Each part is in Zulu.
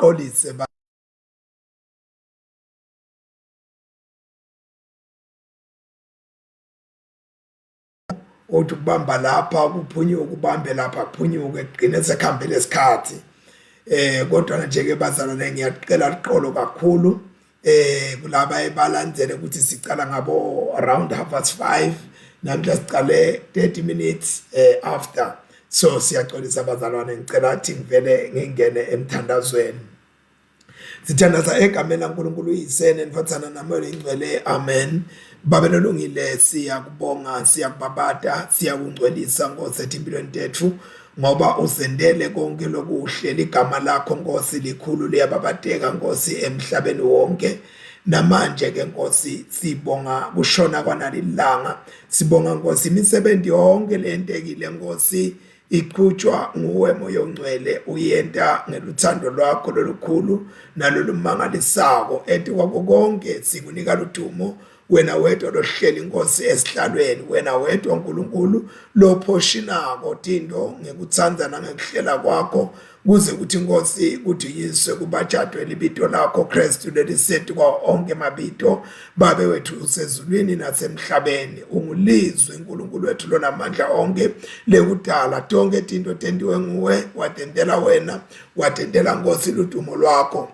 ngiqolise uthi ukubamba lapha kuphunyuka ubambe lapha kuphunyuke kugcine sekuhambile isikhathi kodwa nje ke bazalwane ngiyacela liqolo kakhulu kulaba ebalandzele ukuthi sicala ngabo around 5:30 namhla sicale 30 minutes after. So siyaxolisa abazalwane, ngicela ukuthi ngivele ngingene emthandazweni. Sithandaza egameni laNkulunkulu uyisene nifathana namoya ingcwele, amen. Baba lolungile, siyakubonga, siyakubabada, siyakungcwelisa Nkosi ethu empilweni tethu ngoba usendele konke lokuhle. Ligama lakho Nkosi likhulu liyababadeka Nkosi emhlabeni wonke. Namanje ke Nkosi sibonga kushona kwanalilanga, sibonga Nkosi imisebenzi yonke lentekile Nkosi iqhutshwa nguwe Moya Ongcwele, uyenta ngeluthando lwakho lolukhulu nalolumangalisako. Ethi kwako konke sikunika ludumo, wena wedwa lohleli Nkosi esihlalweni, wena wedwa uNkulunkulu lophoshina tindo ngekutsanza nangekuhlela kwakho kuze kuthi Nkosi kudunyiswe kubajadwe libito lakho Kristu lelisethi kwa onke mabito. Babe wethu usezulwini nasemhlabeni, ungulizwe uNkulunkulu wethu lonamandla onke lekudala tonke tinto tendiwe nguwe, watendela wena, watendela Nkosi ludumo lwakho.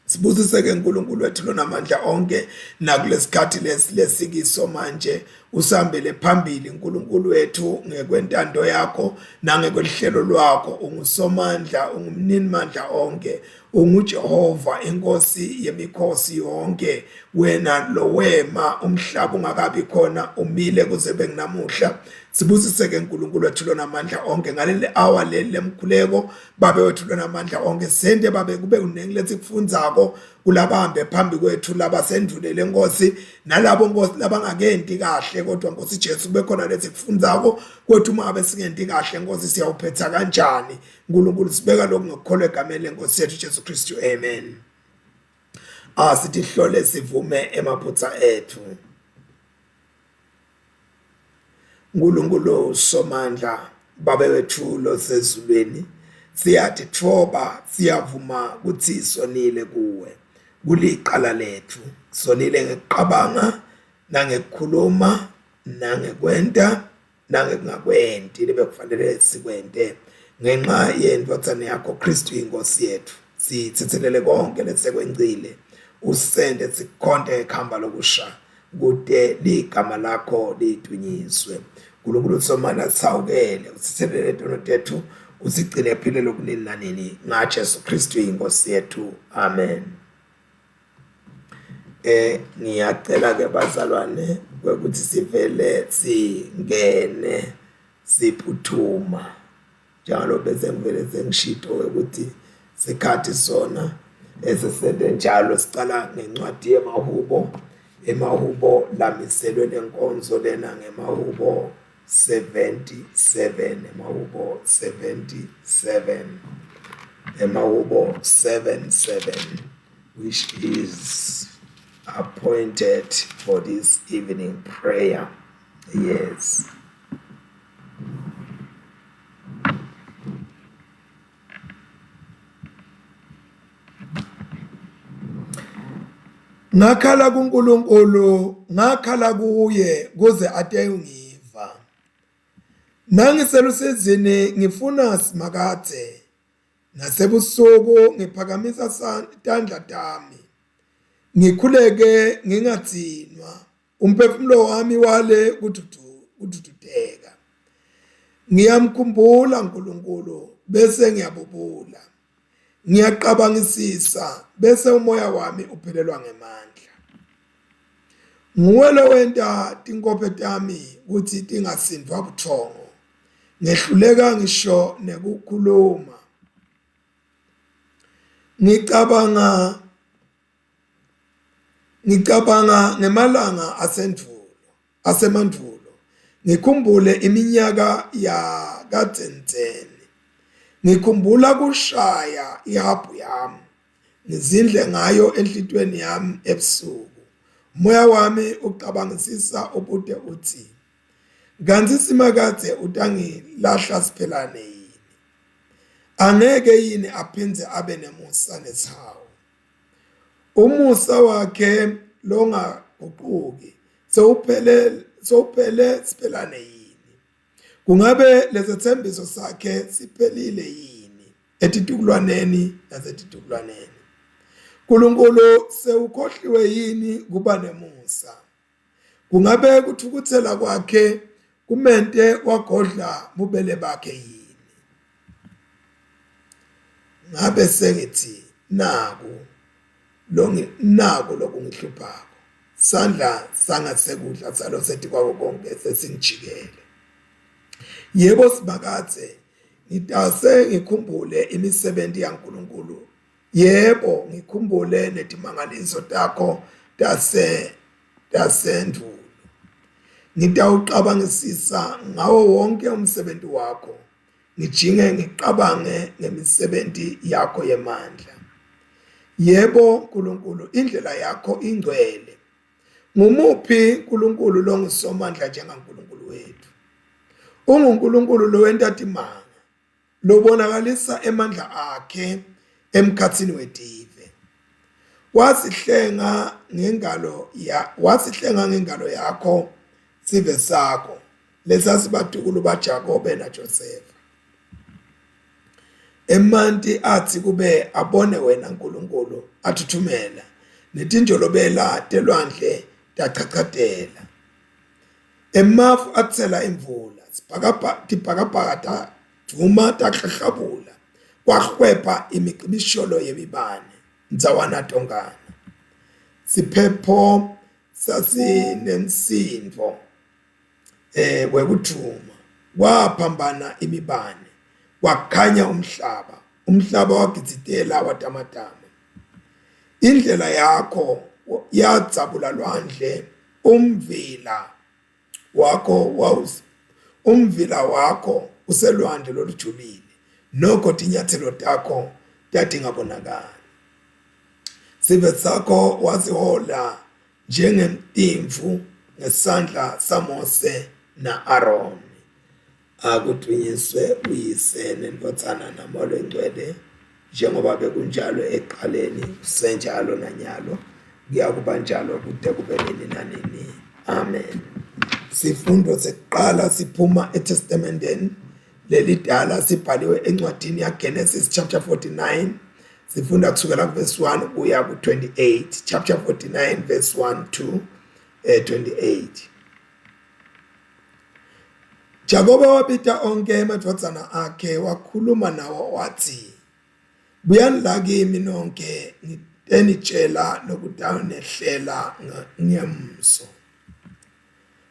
Sibusiseke uNkulunkulu wethu lonamandla onke nakulesikhathi lesikiso manje, usambele phambili uNkulunkulu wethu ngekwentando yakho nangekwelihlelo lwakho. Ungusomandla, ungumnini mandla onke, unguJehova inkosi yemikhosi yonke. Wena lo wema umhlaba ungakabi khona umile kuze bengunamuhla. Sibusiseke uNkulunkulu wethu lonamandla onke ngaleli hour leli lemkhuleko. Babe wethu lonamandla onke sende babe kube unengi lethi kufundzako kulabahambe phambi kwethu laba sendlulele Nkosi, nalabo Nkosi labangakenti kahle kodwa Nkosi Jesu kube khona lethi kufundzako kwethu uma ngabe singenti kahle Nkosi siyawuphetha kanjani. uNkulunkulu sibeka lokhu ngokukholwa egameni leNkosi yethu Jesu Kristu, amen. Sithi hlole sivume emaphutsa ethu. uNkulunkulu somandla, Baba wethu losezulwini, siyathi thoba siyavuma ukuthi sonile kuwe kuliqala lethu. Sonile ngekuqabanga nangekukhuluma nangekwenta nangekungakwenti lebekufanele sikwente ngenxa yendvodzana yakho Kristu inkosi yethu. Sithethelele konke lesekwencile, usende sikhonde ekhamba lokusha kude ligama lakho lidunyiswe. uNkulunkulu somandla sawukele, usithelele tono tethu, usigcine ephile lokunini nanini ngaJesu Kristu inkosi yethu, amen. Ngiyacela ke bazalwane ukuthi sivele singene siphuthuma njalo bese ngivele sengishito ukuthi sikhathi sona esesende njalo sicala ngencwadi emahubo lamiselwe lenkonzo lena ngemahubo 77, emahubo 77, which is appointed for this evening prayer. Yes. Ngakhala kuNkulunkulu, ngakhala kuye kuze atengiva. Nangiselusezini ngifuna simakade, nasebusuku ngiphakamisa isandla tami. Ngikhuleke ngingatsinwa, umphefumulo wami wale kududeka. Ngiyamkhumbula uNkulunkulu bese ngiyabubula. Ngiyaqabangisisa bese umoya wami uphelelwa ngemandla. Nguwe lo wenta tinkophe tami ukuthi tingasindwa buthongo. Ngehluleka ngisho nekukhuluma. Ngicabanga ngemalanga asemandulo. Ngikhumbule iminyaka yakadzenzeni. Ngikhumbula kushaya ihabhu yami, ngizindle ngayo enhlitweni yami ebusuku. Moya wami ucabangisisa ubude uthi, kanti simakade utangilahla siphelane yini? angeke yini aphindze abe nemusa neshawu. Umusa wakhe longaguquki sowuphele siphelane yini? Kungabe lezethembiso sakhe siphelile yini etitukulwaneni nasetitukulwaneni? uNkulunkulu sewukhohliwe yini kuba nemusa? Kungabe kuthukuthela kwakhe kumente wagodla bubele bakhe yini? Ngabe sengithi naku lokungihluphako, sandla sangasekudla salo sethi kwako konke sesingijikele. Yebo sibakathe ngitase ngikhumbule imisebenzi yaNkulunkulu. Yebo ngikhumbule netimangaliso takho tasendulo. Ngitawucabangisisa ngawo wonke umsebenzi wakho, ngijinge ngiqabange ngemisebenzi yakho yemandla. Yebo uNkulunkulu, indlela yakho ingcwele. Ngumuphi uNkulunkulu longisomandla njengaNkulunkulu wethu? UnguNkulunkulu lowentatimanga, lobonakalisa emandla akhe emkhathini wetive. Wasihlenga ngengalo yakho sive sakho, lesasibatukulu baJakobe naJosefa. Emanti athi kube abone wena Nkulunkulu athuthumela, netinjolobela telwandle tachachadela. Emafu athela imvula, tipakapaka taduma taklhabula, kwahwepa imicibisholo yemibane, nzawana tongana. Siphepho sasinemsindvo wekuthuma, waphambana imibane, wakhanya umhlaba wagitsitela watamatama. Indlela yakho yadzabula lwandle, umvila wakho uselwandle lolujulile, nokho tinyathelo takho tatingabonakali. Sive sakho wazihola njengemtimfu ngesandla saMose na Aroni. Akudunyiswe uyise neNdodana naMoya oNgcwele, njengoba bekunjalo ekuqaleni, kusenjalo nanyalo, kuyakuba njalo kude kube nini nanini. Amen. Sifundo sekuqala siphuma eTestamenteni lelidala, sibhaliwe encwadini yaGenesis chapter 49. Sifunda kusukela verse 1 kuya ku-28, chapter 49 verse 1 to 28. Jakobe wabita onke amadodana akhe, wakhuluma nawo wathi, buyani la kimi nonke ngitenitshela lokutawunehlela ngemso.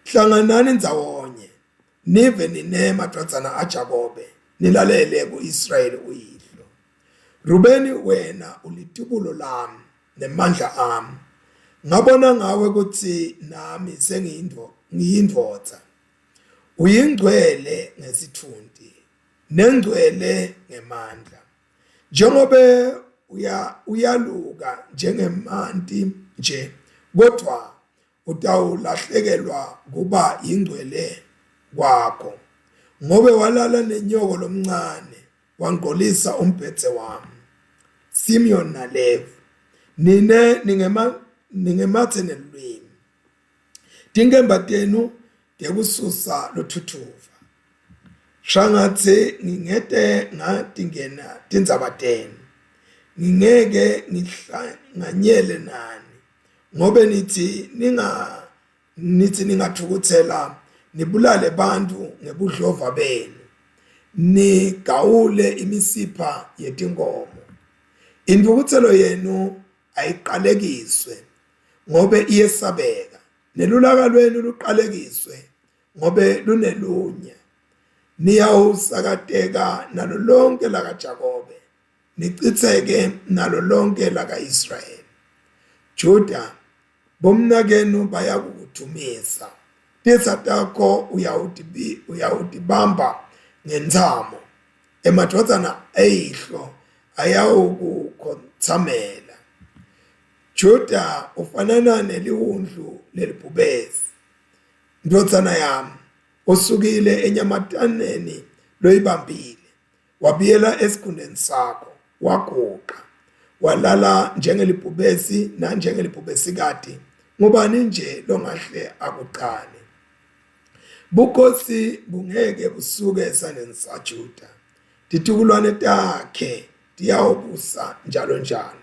Hlanganani ndzawonye, nive nine madodana aJakobe, nilalele ku-Israyeli uyihlo. Rubeni wena ulitubulo lami nemandla ami, ngabona ngawe ukuthi nami ngiyindvodza. Uyingcwele ngesithunti, nengcwele ngemandla. Njengobe uyaluka njengemanti nje, kodwa utawulahlekelwa kuba yingcwele kwakho. Ngobe walala nenyoko lomncane, wangqolisa umbhedze wami. Simeon na Levi, nine ningemathe nelulwimi. Tingemba tenu tekususa lothuthuva. Shangatse ngingete ngatingena tindzaba tenu. Ngingeke ngihlanganyele nani. Ngobe nithi ningathukuthela nibulale bantu ngebudlova benu, nigawule imisipha yetinkomo. Imvukuthelo yenu ayiqalekiswe ngobe iyesabeka, nelulaka lwenu luqalekiswe ngobe lunelunya. Niyawusakateka nalo lonke lakaJakobe, nichitheke nalo lonke laka-Israyeli. Juda, bomnakenu bayakudumisa, tisa takho uyawutibamba ngentsamo. Emadvodzana eyihlo ayawukukhotsamela. Juda ufanana neliwundlu lelibhubesi. Ndodzana yami, usukile enyamataneni loyibambile, wabiyela esikhundeni sakho, waguqa walala njengelibhubesi nanjengelibhubesikati. Ngubani nje longahle akuqale? Bukhosi bungeke busuke esandleni saJuda, titukulwane takhe tiyawubusa njalo njalo,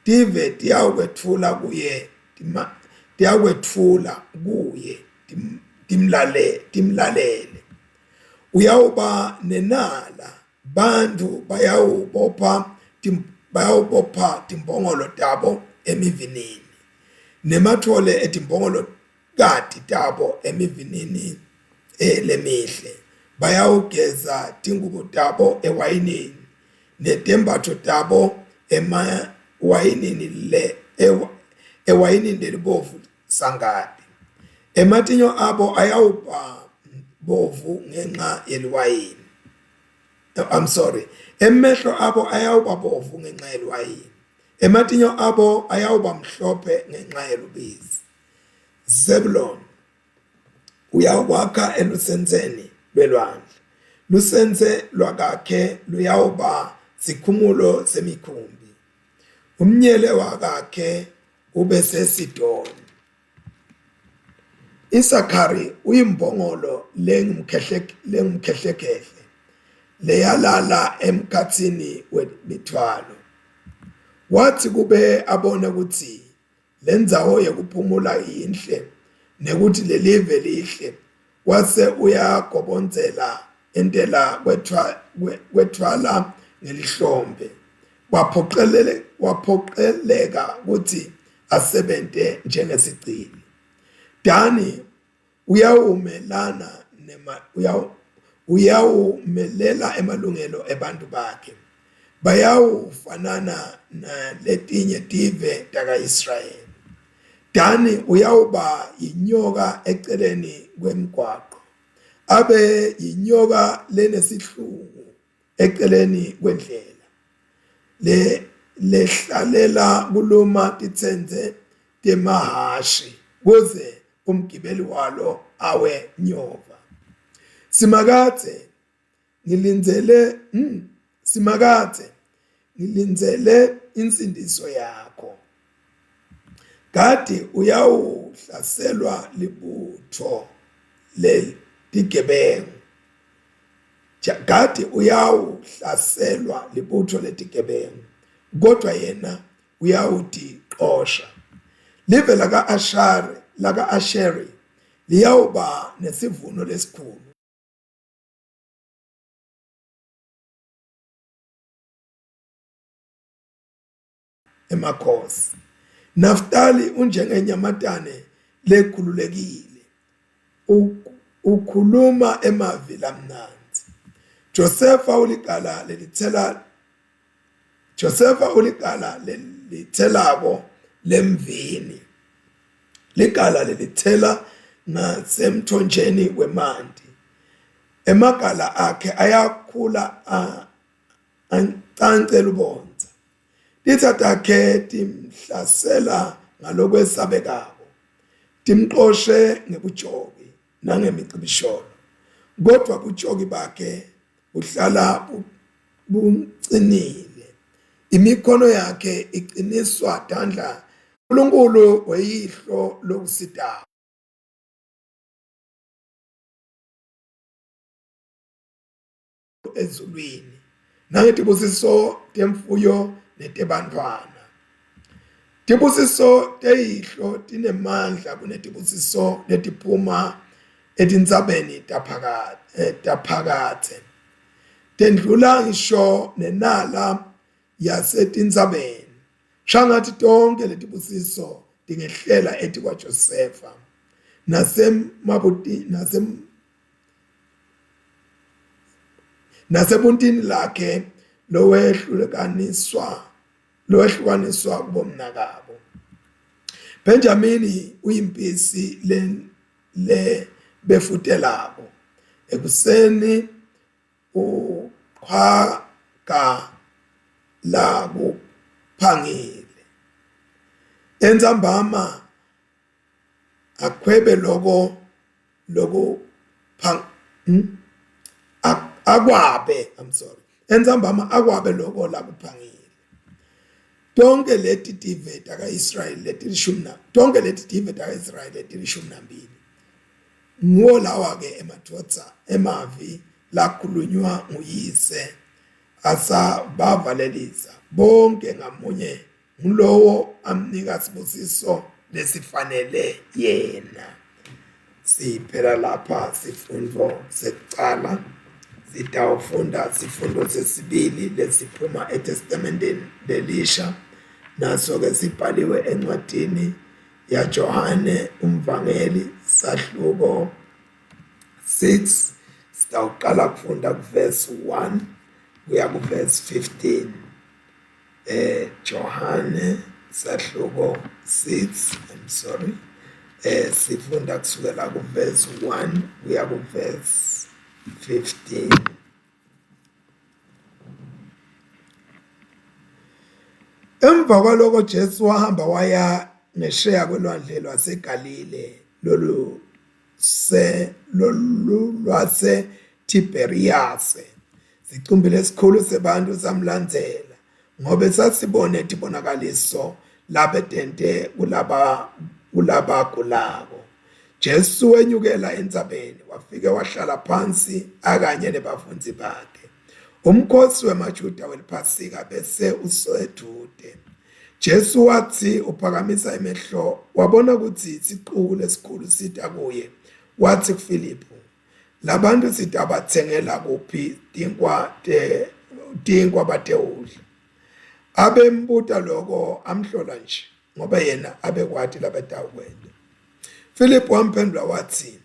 tive tiyawukwethula kuye timlalele. Uyawuba nenala, bantu bayawubopha timbongolo tabo emivinini, nemathole etimbongolo kati tabo emivinini lemihle. Bayawugeza tingubo tabo ewayinini, netembatho tabo ewayinini lelibovu sangadi. Ematinyo abo ayawuba bovu ngenxa yeliwayini. Emehlo abo ayawuba bovu ngenxa yeliwayini. Ematinyo abo ayawuba mhlophe ngenxa yelubisi. Zebulon, uyawukwakha elusenzeni lwelwandle, lusenze lwakakhe luyawuba sikhumulo semikhumbi. Umnyele wakakhe ube seSidoni. Isakhari uyimbongolo lengumkhehlekhehle, leyalala emkhatsini wemithwalo. Wathi kube abona ukuthi lendzawo yekuphumula yinhle nekuthi lelive lihle, wase uyagobonzela entela kwethwala ngelihlombe. Waphoqeleka ukuthi asebenze njengesicili. Dani uyawumelela emalungelo ebantu bakhe, bayawufanana naletinye tive taka-Israyeli. Dani uyawuba yinyoka eceleni kwemigwaqo, abe yinyoka lenesihlungu eceleni kwendlela. Lehlalela kuluma titsenze temahashi, kuze umgibeli walo awe nyova. Simakathe ngilindzele insindiso yakho. Kati uyawuhlaselwa libutho letigebengu. Kati uyawuhlaselwa libutho letigebengu, kodwa yena uyawutiqosha. Live laka-Asheri liyawuba nesivuno lesikhulu. Emakhosi, Naftali unjengenyamatane lekhululekile, ukhuluma emavi lamnanzi. Josefa uligala lelithelako lemvini, ligala lelithela ngasemthonjeni wemanti. Emagala akhe ayakhula ancance lubonza. Titha takhe timhlasela ngalokwesabekako, timqoshe ngebujoki nangemicibisholo, kodwa bujoki bakhe buhlala buncinile. Imikhono yakhe iqiniswa tandla uNkulunkulu weyihlo lokusitawo. Ezulwini nangetibusiso temfuyo netebantwana. Tibusiso teyihlo tinemandla kunetibusiso letiphuma etindzabeni taphakathe. Tendlula ngisho nenala yasetindzabeni. Shangathi tonke letibusiso tingehlela etikwa Josefa nasebuntini lakhe lowehlukaniswa kubomnakabo. Benjamini uyimpisi le befutelabo. Ekuseni uqhaga la kuphangile. Entsambama akhwebe akwabe entsambama akwabe lokho la kuphangile tonke leti tive taka-Israyeli letilishumi tonke leti tive taka-Israyeli letilishumi nambili nguwo lawa-ke emadvodza emavi lakhulunywa nguyise asabavalelisa bonke ngamunye ngulowo amnika sibusiso lesifanele yena. Siphela lapha sifundo sekucala, sitawufunda sifundo sesibili lesiphuma eTestamenteni lelisha naso-ke sibhaliwe encwadini yaJohane umvangeli sahluko 6. Sitawuqala kufunda kuverse 1 kuya kuverse 15. Johane sahluko 6, sifunda kusukela kuverse 1 kuya kuverse 15. Emva kwalokho Jesu wahamba waya ngesheya kwelwandle lwaseGalile lolu lwase Tiberiyase. Sicumbile esikhulu sebantu samlandzela ngoba sasibone tibonakaliso labetente kulabagulako. Jesu wenyukela endzabeni wafike wahlala phansi akanye nebafundzi bakhe. Umkhosi wemaJuda weliphasika bese useduze. Jesu wathi uphakamisa emehlo wabona ukuthi isiqubu lesikhulu sita kuye, wathi kuFilipu, labantu sitabathengela kuphi tinkwa batewudla? Abembuta lokho amhlola nje ngoba yena abekwati labetawukwenda. Philip wamphendula wathi,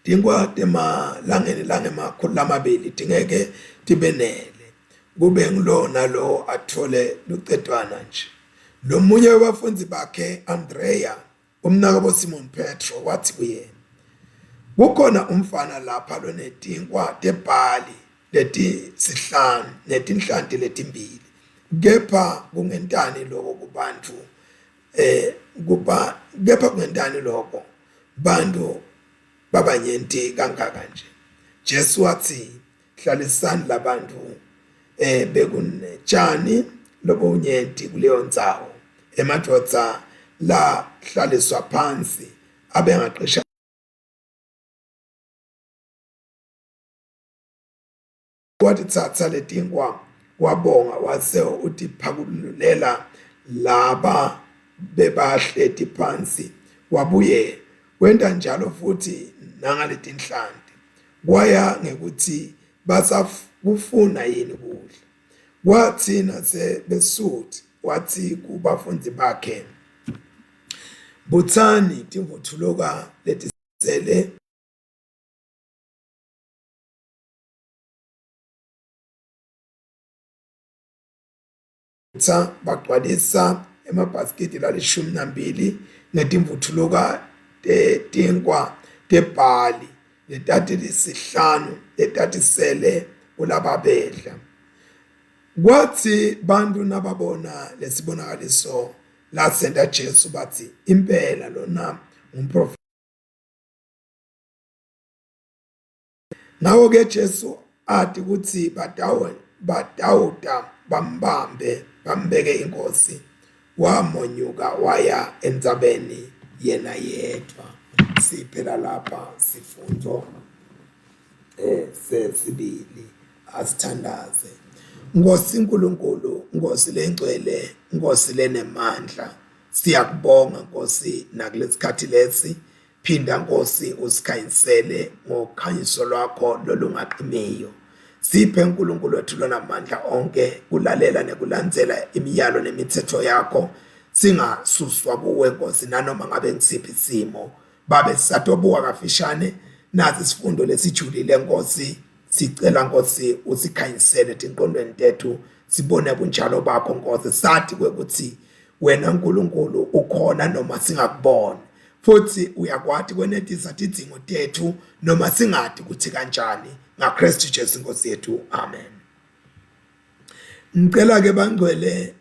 tinkwa temalangeni langemakhulu lamabili tingeke tibenele, kube ngulo nalo athole lucedwana nje. Lo munye wabafundzi bakhe Andreya umnakabo Simon Petro wathi kuyena, kukhona umfana lapha lonetinkwa tebhali letisihlanu netinhlanti letimbili, kepha kungentani lokho kubantu kepha kungentani lokho bantu babanyenti kangaka nje. Jesu wathi, hlalisani labantu bekunetshani lobunyenti kuleyo ndzawo. Emadvodza la hlaliswa phansi abengaqisha wathi tsatsa letinkwa wabonga wase utiphakulela laba bebahleti phansi, wabuye wenta njalo futhi nangaletinhlanti. Kwaya ngekuthi basafuna yini kudla. Wathi nase besuthi wathi kubafundzi bakhe, butsani timvuthuluka letisele bagcwalisa emabhasikiti la12 ngetimvuthuluka tetinkwa tebhali letatisihlanu letatisele kulababedla. Kwathi bantu nababona lesibonakaliso lasenta Jesu bathi, impela lona umprofeti. Ngawo-ke Jesu athi ukuthi badawuda bambeke inkosi, wamonyuka waya endzabeni yena yedwa. Siphela lapha sifundo sesibili. Asithandaze. Nkosi nkulunkulu, Nkosi lengcwele, Nkosi lenemandla, siyakubonga Nkosi nakulesikhathi lesi, phinda Nkosi usikhanyisele ngokhanyiso lwakho lolungaqimiyo. Siphe nkulunkulu wethu lonamandla onke kulalela nekulandzela imiyalo nemithetho yakho, singasuswa kuwe Nkosi nanoma ngabe ngisiphi isimo. Babe sisatobuka kafishane nazi isifundo lesijulile Nkosi, sicela Nkosi usikhanyisele tinqondweni tethu sibone bunjalo bakho Nkosi, sathi kwekuthi wena nkulunkulu ukhona noma singakuboni, futhi uyakwati kwenetisa tidzingo tethu noma singati kuthi kanjani. NgaKristu Jesu Nkosi yethu, amen. Ngicela ke bangcwele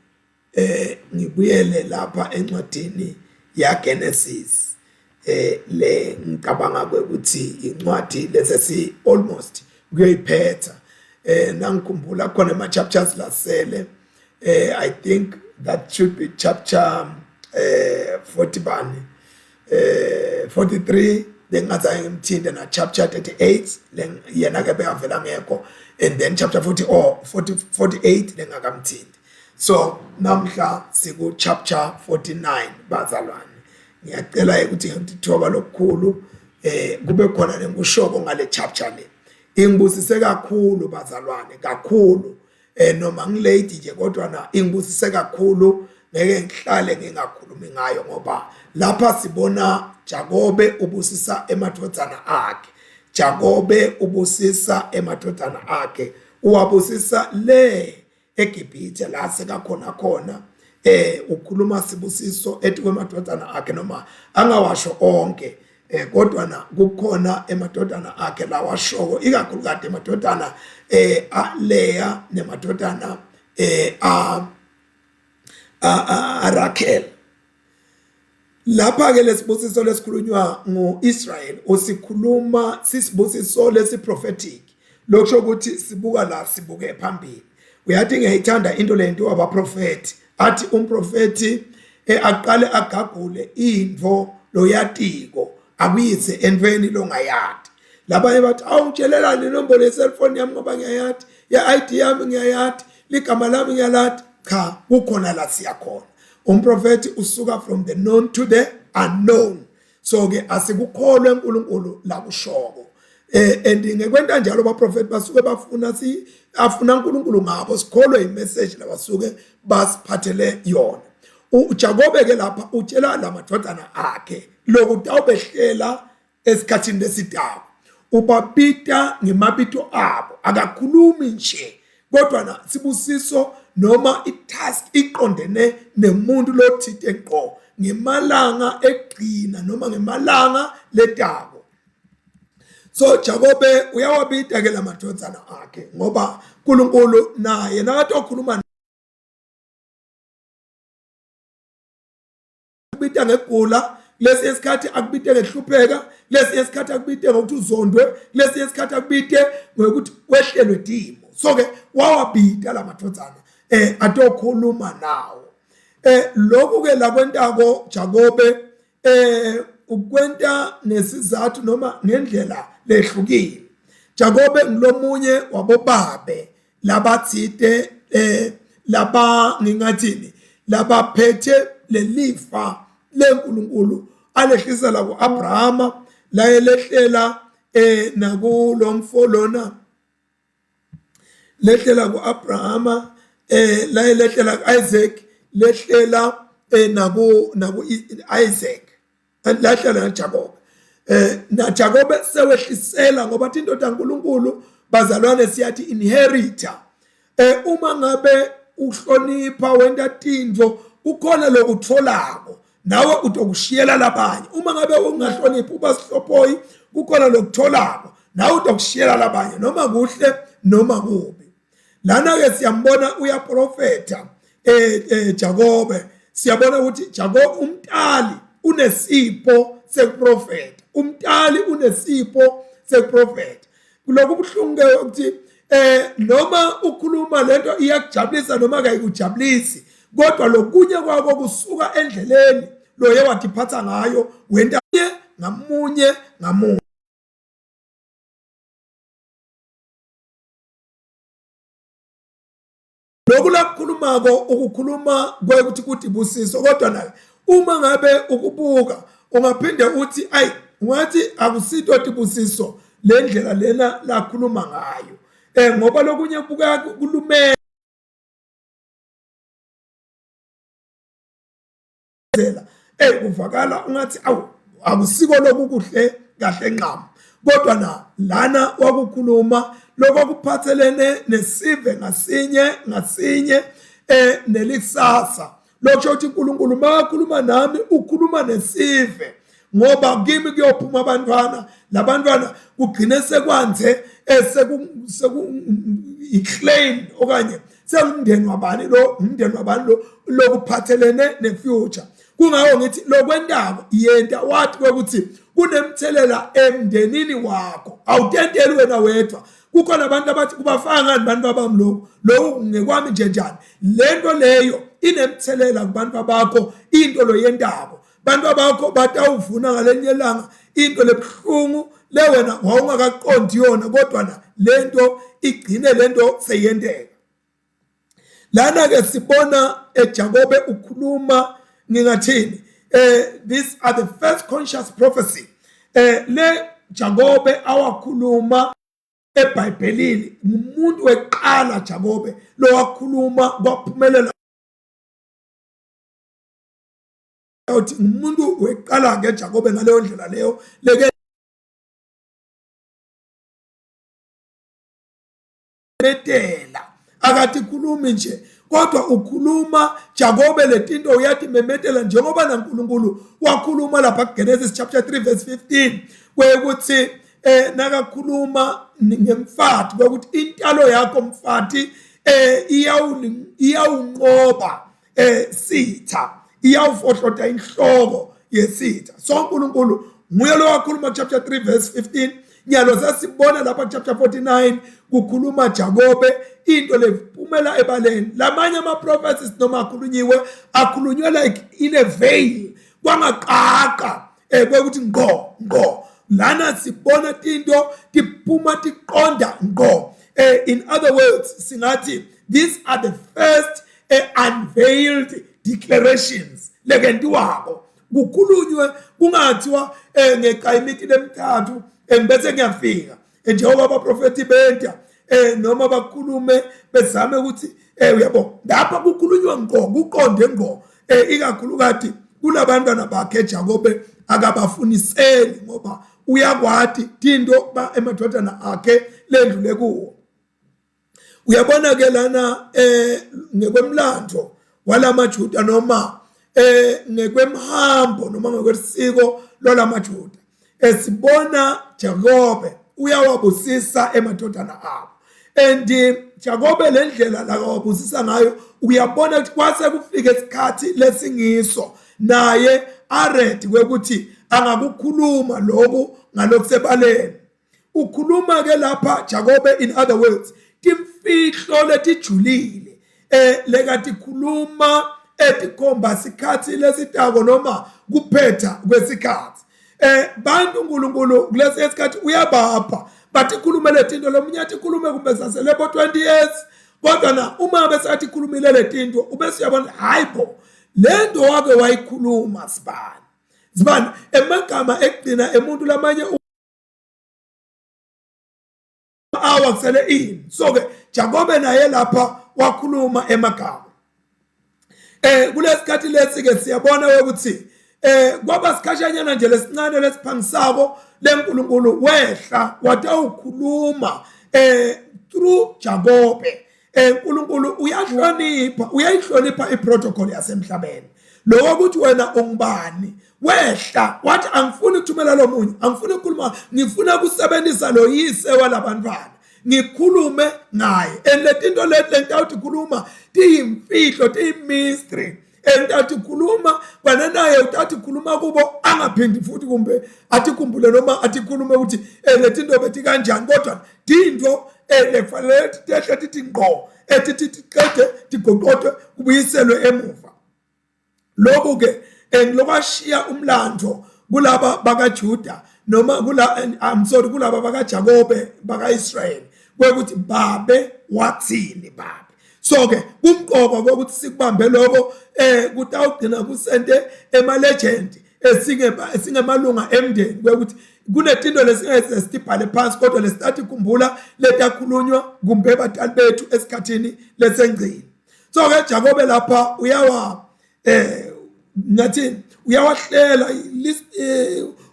ngibuyele lapha encwadini yaGenesis, le ngicabanga ukuthi incwadi lesesi almost kuyiphetha. nangikhumbula khona ama chapters lasele I think that should be chapter 40 bani 43 lengathi ngimthinde na chapter 38 yena ke beyavela ngekho and then chapter 40 or 48 lengakamthindi. So namhla siku chapter 49 bazalwane, ngiyacela ukuthi ngithoba lokukhulu kube khona lengushoko ngale chapter le ingibusise kakhulu bazalwane, kakhulu noma ngilate nje kodwa na ingibusise kakhulu, ngeke ngihlale ngingakhulumi ngayo ngoba lapha sibona Jakobe ubusisa emadodana akhe, Jakobe ubusisa emadodana akhe, uwabusisa le eGibhithe la sekakhona khona ukhuluma sibusiso ethi kwemadodana akhe noma angawasho onke kodwa na kukhona emadodana akhe lawashoko ikakhulukazi emadodana aLeya nemadodana Rakel. Lapha ke lesibusiso lesikhulunywa ngoIsrael osikhuluma sisibusiso lesiprophetic lokusho ukuthi sibuka la sibuke phambili. Uyathi ngiyithanda into lento abaprofeti athi umprofeti aqale agagule indvo loyatiko akuyise enveni longayati. Laba bathi awungitshelela inombolo yeselfoni yami ngoba ngiyayati, ye-ID yami ngiyayati, ligama lami ngiyalati. Cha, kukhona la siyakhona. Umprofeti usuka from the known to the unknown. So ke asikukholwe uNkulunkulu la kushoko. And ngekwenta njalo abaprofeti basuke afuna uNkulunkulu ngabo sikholwe imessage labasuke basiphathele yona. uJakobe ke lapha utshela lamadodana akhe lokuthi awubehlela esikhathini lesitaba, ubabita ngemabito abo, akakhulumi nje kodwa na sibusiso noma itask iqondene nemuntu lothite nqo ngemalanga egcina noma ngemalanga letabo. So Jakobe uyawabita ke lamadodana akhe ngoba uNkulunkulu naye nakathi okhuluma akubita ngegula, lesi isikhathi akubite ngehlupheka, lesi isikhathi akubite ngokuthi uzondwe, lesi isikhathi akubite ngokuthi wehlelwe dimo. So ke wawabita lamadodana atokhuluma nawo. Lokhu ke lakwentako Jakobe ukwenta nesizathu noma ngendlela lehlukile. Jakobe ngilomunye wabobabe labathite laba ngingathini labaphethe lelifa leNkulunkulu alehlisela kuAbrahama la elehlela nakulo mfolona lehlela kuAbrahama la elehlela kuIsaac lehlela naku Isaac lahlela naJakobe naJakobe sewehlisela ngoba indoda kaNkulunkulu bazalwane siyathi inheritor. Uma ngabe uhlonipha wenda tindvo ukhona lokutholako nawe utokushiyela labanye. Uma ngabe ungahloniphi uba sihlophoyi kukhona lokutholako nawe utokushiyela labanye noma kuhle noma kubi. Lana ke siyambona uyaprofeta Jakobe, siyabona ukuthi Jakobe umtali unesipho sekuprofeta, umtali unesipho sekuprofeta. Kuloko kubuhlungu ukuthi noma ukhuluma lento iyakujabulisa noma akayikujabulisi kodwa lokunye kwako kusuka endleleni loye wathiphatha ngayo wenta ngamunye ngamunye. Lokhu lakukhulumako ukukhuluma kwekuthi kuthi busiso kodwa naye uma ngabe ukubuka ungaphinde uthi ayi ungathi akusito tibusiso le ndlela lena lakhuluma ngayo ngoba lokunye kubuka kulumela kuvakala ungathi akusiko lokukuhle kahle nqamo kodwa na lana wakukhuluma lokuphathelene nesive ngasinye nelisasa lokho uthi uNkulunkulu makhuluma nami ukhuluma nesive ngoba kimi kuyophuma abantwana labantwana kugcine sekwanze iclaim okanye sekundeni wabani lo umndeni wabani lo lokuphathelene nefuture. kungawo ngithi lokwendaba yenta wathi ukuthi kunemthelela emndenini wakho awutenteli wena wedwa kukhona abantu abathi kubafaka ngani bantu babami lo ngekwami nje njani lento leyo inemthelela kubantu bakho into lo yendaba bantu bakho batawuvuna ngalenye ilanga into lebhlungu le wena wawungakaqondi yona kodwa na lento igcine lento seyendeka lana ke sibona eJakobe ukhuluma ngingathini these are the first conscious prophecy le Jakobe awakhuluma eBhayibhelini umuntu weqala Jakobe lo wakhuluma kwaphumelela uthi umuntu weqala ke Jakobe ngaleyo ndlela leyo leke metela akathi khulumi nje kodwa ukhuluma Jakobe letinto uyathi memetela njengoba naNkulunkulu wakhuluma lapha kuGenesis chapter 3 verse 15 kwekuthi nakakhuluma ngemfati ukuthi intalo yakho mfati iyawunqoba sitha iyawufohlota inhloko yesitha so uNkulunkulu nguye lo wakhuluma chapter 3 verse 15 nyalo sasibona lapha chapter 49 kukhuluma Jakobe into lephumela ebaleni lamanye ama prophecies noma akhulunywe like in a veil kwangaqaqa kwekuthi ngo lana sibona into tiphuma tiqonda ngo in other words singathi these are the first unveiled declarations lekentiwako kukhulunywe kungathiwa ngeqayimiki lemithathu bese ngiyafika njengoba abaprofeti benta noma bakhulume bezame ukuthi uyabo lapha kukhulunywa ngo kuqonde ngo ikakhulukati kulabantwana bakhe Jakobe akabafuniseli ngoba uyakwathi tinto emadodana akhe lendlule kuwo uyabona ke lana ngekwemlando walamaJuda noma ngekwemhambo noma ngekwesiko lolamaJuda esibona Jakobe uyawabusisa emadodana abo and Jakobe lendlela la wabusisa ngayo uyabona ukuthi kwase kufika isikhathi lesingiso naye aready kwekuthi angakukhuluma lokho ngalokusebaleni ukhuluma ke lapha Jakobe in other words timfihlo letijulile lekati khuluma etikhomba sikhathi lesitako noma kuphetha kwesikhathi bantu uNkulunkulu kulesi isikhathi uyabapha bathi khuluma letinto lomunyathi khulume kumbe saselebo 20 years kodwa na uma besathi khulumile letinto ubese uyabona hayibo lento wake wayikhuluma sibani emagama egcina emuntu lamanye awakusele ini so ke Jakobe naye lapha wakhuluma emagama kulesikhathi lesi ke siyabona ukuthi kwaba sikhashanyana nje lesincane lesiphangisako leNkulunkulu wehla watawukhuluma through Jakobe uNkulunkulu uyayihlonipha iprotocol yasemhlabeni lokho ukuthi wena ongubani wehla wathi angifuni ukuthumela lo munye angifuni ukukhuluma ngifuna ukusebenzisa lo yise walabantwana ngikhulume naye letinto lentawuthi khuluma tiyimfihlo tiyimystery entathi khuluma bana naye utathi khuluma kubo angaphindi futhi kumbe atikhumbule noma atikhulume ukuthi letinto bethi kanjani kodwa dinto lefanele tehle tithi ngqo etiqede tigoqotwe kubuyiselwe emuva lokho ke ngilokwashiya umlando kulaba bakaJuda noma kulaba bakaJakobe bakaIsrael kwekuthi babe wathini babe so ke kumqoka ukuthi sikubambe lokho kutawugcina kusente emalegend esingemalunga emndeni kwekuthi kunetinto lesingeze sitibhale phansi kodwa lesithatha ikhumbula letakhulunywa kumbe batali bethu esikhathini lesengcini so ke Jakobe lapha ngathini uyawahlela list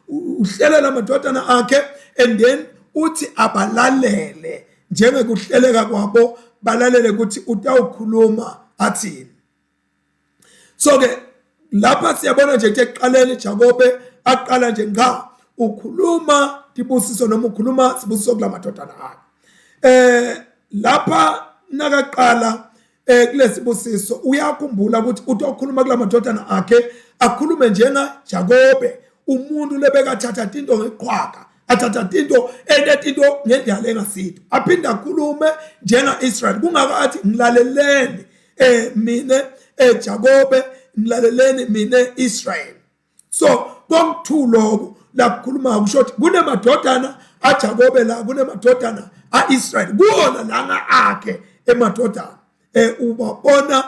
uhlelela amadodana akhe and then uthi abalalele njengekuhleleka kwabo balalele ukuthi utawukhuluma athini so ke lapha siyabona nje ekuqaleni Jakobe aqala nje ukhuluma tibusiso noma ukhuluma sibusiso kulamadodana akhe lapha nakaqala kulesibusiso uyakhumbula ukuthi ukhuluma kula madodana akhe akhulume njenga Jakobe umuntu lebekathatha into ngeqhwaka athatha into enetinto ngendlela engasitho aphinda akhulume njenga Israel kungakathi ngilaleleni mina Jakobe ngilaleleni mina Israel so komthulo la kukhuluma kusho ukuthi kunemadodana aJakobe la kunemadodana aIsrael kuona langa akhe emadodana ubabona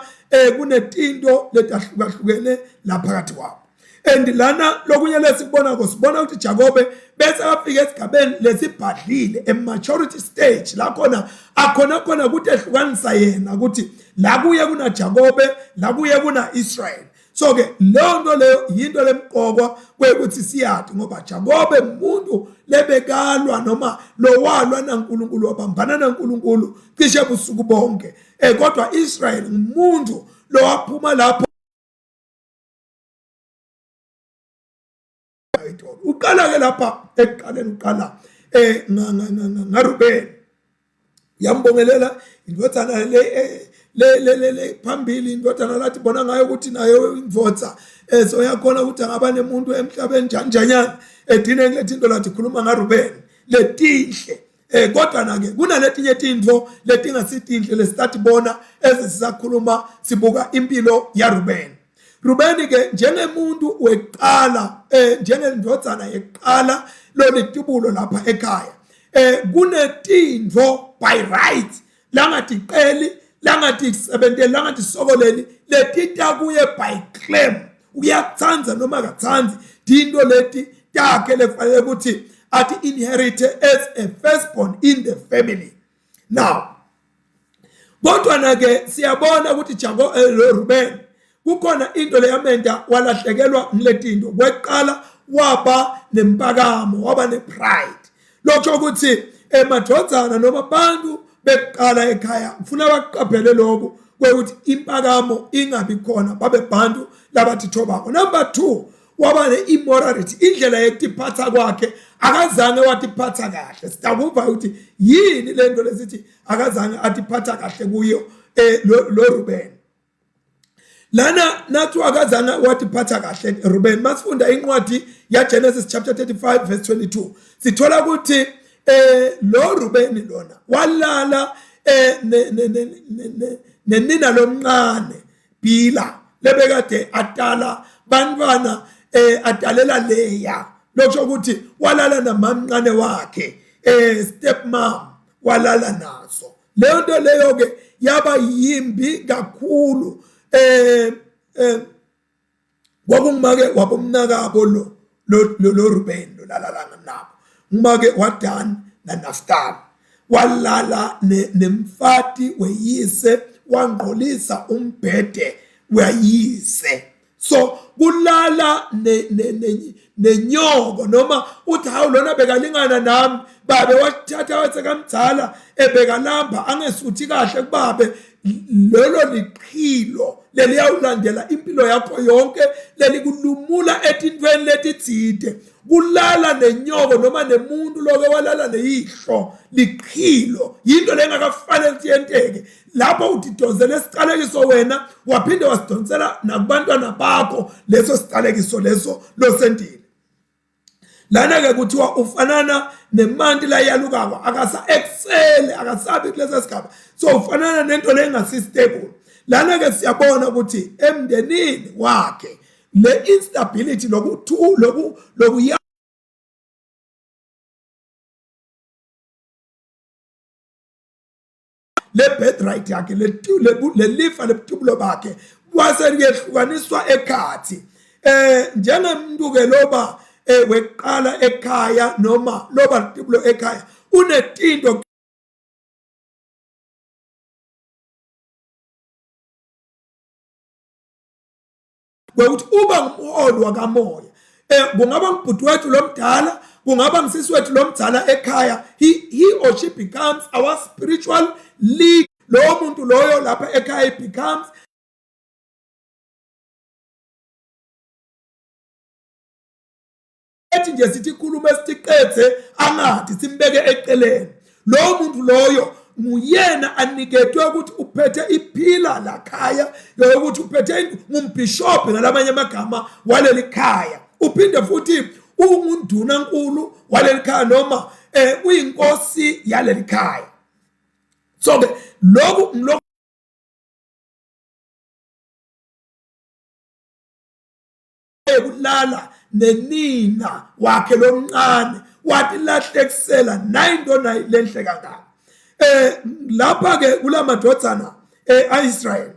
kunetinto letahlukahlukene laphakathi kwabo andilana lokunye lesikubona sibona ukuthi Jakobe bese afika esigabeni lesibhadlile ematurity stage la khona ukuthi ehlukanisa yena ukuthi la kuye kuna Jakobe la kuye kuna Israel so ke lonto leyo into lemqokwa kwekuthi siyathi ngoba Jakobe umuntu lebekalwa noma lowalwa naNkulunkulu wabambana naNkulunkulu cishe busuku bonke kodwa Israel umuntu lo waphuma lapho uqala ke lapha ekuqaleni uqala ngaRuben yambongelela indodana le phambili indodana lathi bona ngayo ukuthi nayo imvotsa so yakhona ukuthi angaba nemuntu emhlabeni njanyana edine lethi into lathi khuluma ngaRuben letihle kodwa na ke kunaletinye tindvo letingasitinhle lesithatha bona ezisisakhuluma sibuka impilo yaRuben Ruben ke njengemuntu weqala njengendodzana yeqala lo litubulo lapha ekhaya kunetindvo by right langatiqeli langatisebenteli langatisokoleli letita kuye by claim uyatsanza noma katsanzi dinto leti takhe lefanele ukuthi ati inherit as a firstborn in the family now kodwa na ke siyabona ukuthi Ruben kukhona into leyamenta walahlekelwa ngiletinto kweqala waba nempakamo waba nepride lokho ukuthi emadodana noma abantu beqala ekhaya ufuna baqaphele lokho kwekuthi impakamo ingabi khona babe bantu labathi thobako number 2 waba neimmorality indlela yokutiphatha kwakhe akazange watiphatha kahle sitakuva ukuthi yini lento lesithi akazange atiphatha kahle kuyo lo Ruben lana nathi akazange watiphatha kahle Ruben masifunda incwadi ya Genesis chapter 35 verse 22 sithola ukuthi lo Ruben lona walala nenina lomncane Bila lebekade atala bantwana adalela Leya lokho ukuthi walala namamncane wakhe stepmom walala naso leyo nto leyo ke yaba yimbi kakhulu kwakungimake wabomnakabo lo Ruben lo lalalana nabo ngimake waDan naNaftali walala nemfati weyise wangqolisa umbhede weyise so kulala nenyoko noma uthi hawu lona bekalingana nami babe wathatha wasekamdala ebekalamba angesuthi kahle kubabe lolo liqhilo leliyawulandela impilo yakho yonke lelikulumula etintweni letitsite kulala nenyoko noma nemuntu loke walala neyihlo liqhilo yinto lengakafanele tiyenteke lapho utidonsela esiqalekiso wena waphinde wasidonsela nakubantwana bakho leso siqalekiso leso losendile lana ke kuthiwa ufanana nemanti la yalukako akasa excel akasabi kulesa sigaba so ufanana nento lengasi stable lana ke siyabona ukuthi emndenini wakhe le instability loku le birthright yakhe le lifa lebutubulo bakhe kwase liyehlukaniswa ekhathi njengemuntu ke loba weqala ekhaya noma loba litubulo ekhaya unetinto ukuthi uba ngumholi wakamoya kungaba ngibhuti wethu lomdala kungaba ngisisi wethu lomdala ekhaya he or she becomes our spiritual leader lo muntu loyo lapha ekhaya becomes ethi nje sithi ikhuluma esiqethe angathi simbeke eceleni lo muntu loyo nguyena aniketwe ukuthi uphethe iphila lakhaya yokuthi uphethe ngumbishop ngalamanye amagama waleli khaya, uphinde futhi ungundunankulu waleli khaya noma uyinkosi yaleli khaya. So ke lokhu kulala nenina wakhe lomncane wathi lahlekusela nayintona lenhle kangaka. Lapha ke kulamadodana aIsrael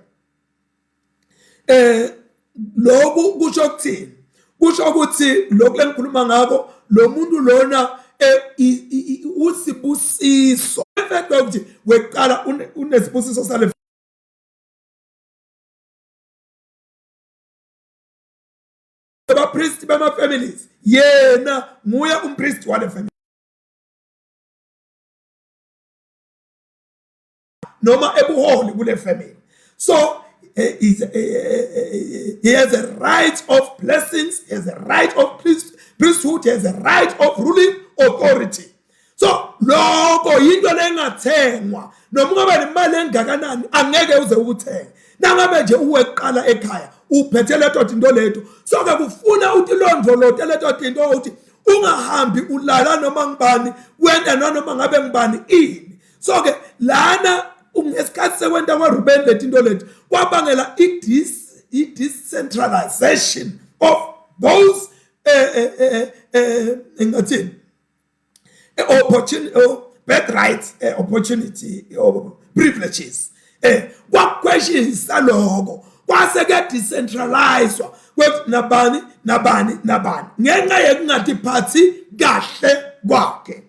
lokhu kusho ukuthini? Kusho ukuthi lokhu lengikhuluma ngako lo muntu lona usibusiso effect ukuthi weqala unesibusiso sale abapriest bama families, yena nguye umpriest wale family noma ebuholi kule family. So he has a right of blessings, he has a right of priesthood, he has a right of ruling authority. So lokho yinto lengathengwa noma ungaba nemali engakanani angeke uze ukuthenga. Nangabe nje uweqala ekhaya uphethe leto into lethu, so ke kufuna uthi londolote leto into uthi ungahambi ulala noma ngibani wenda noma ngabe ngibani ini. So ke lana ngesikhathi sekwenta kwaRuben lethi into lethu kwabangela i-decentralization of those engathini opportunity, birthright, opportunity, privileges. Kwakweshisa lokho kwase ke decentralized kwethi nabani ngenxa yekungathi phathi kahle kwakhe.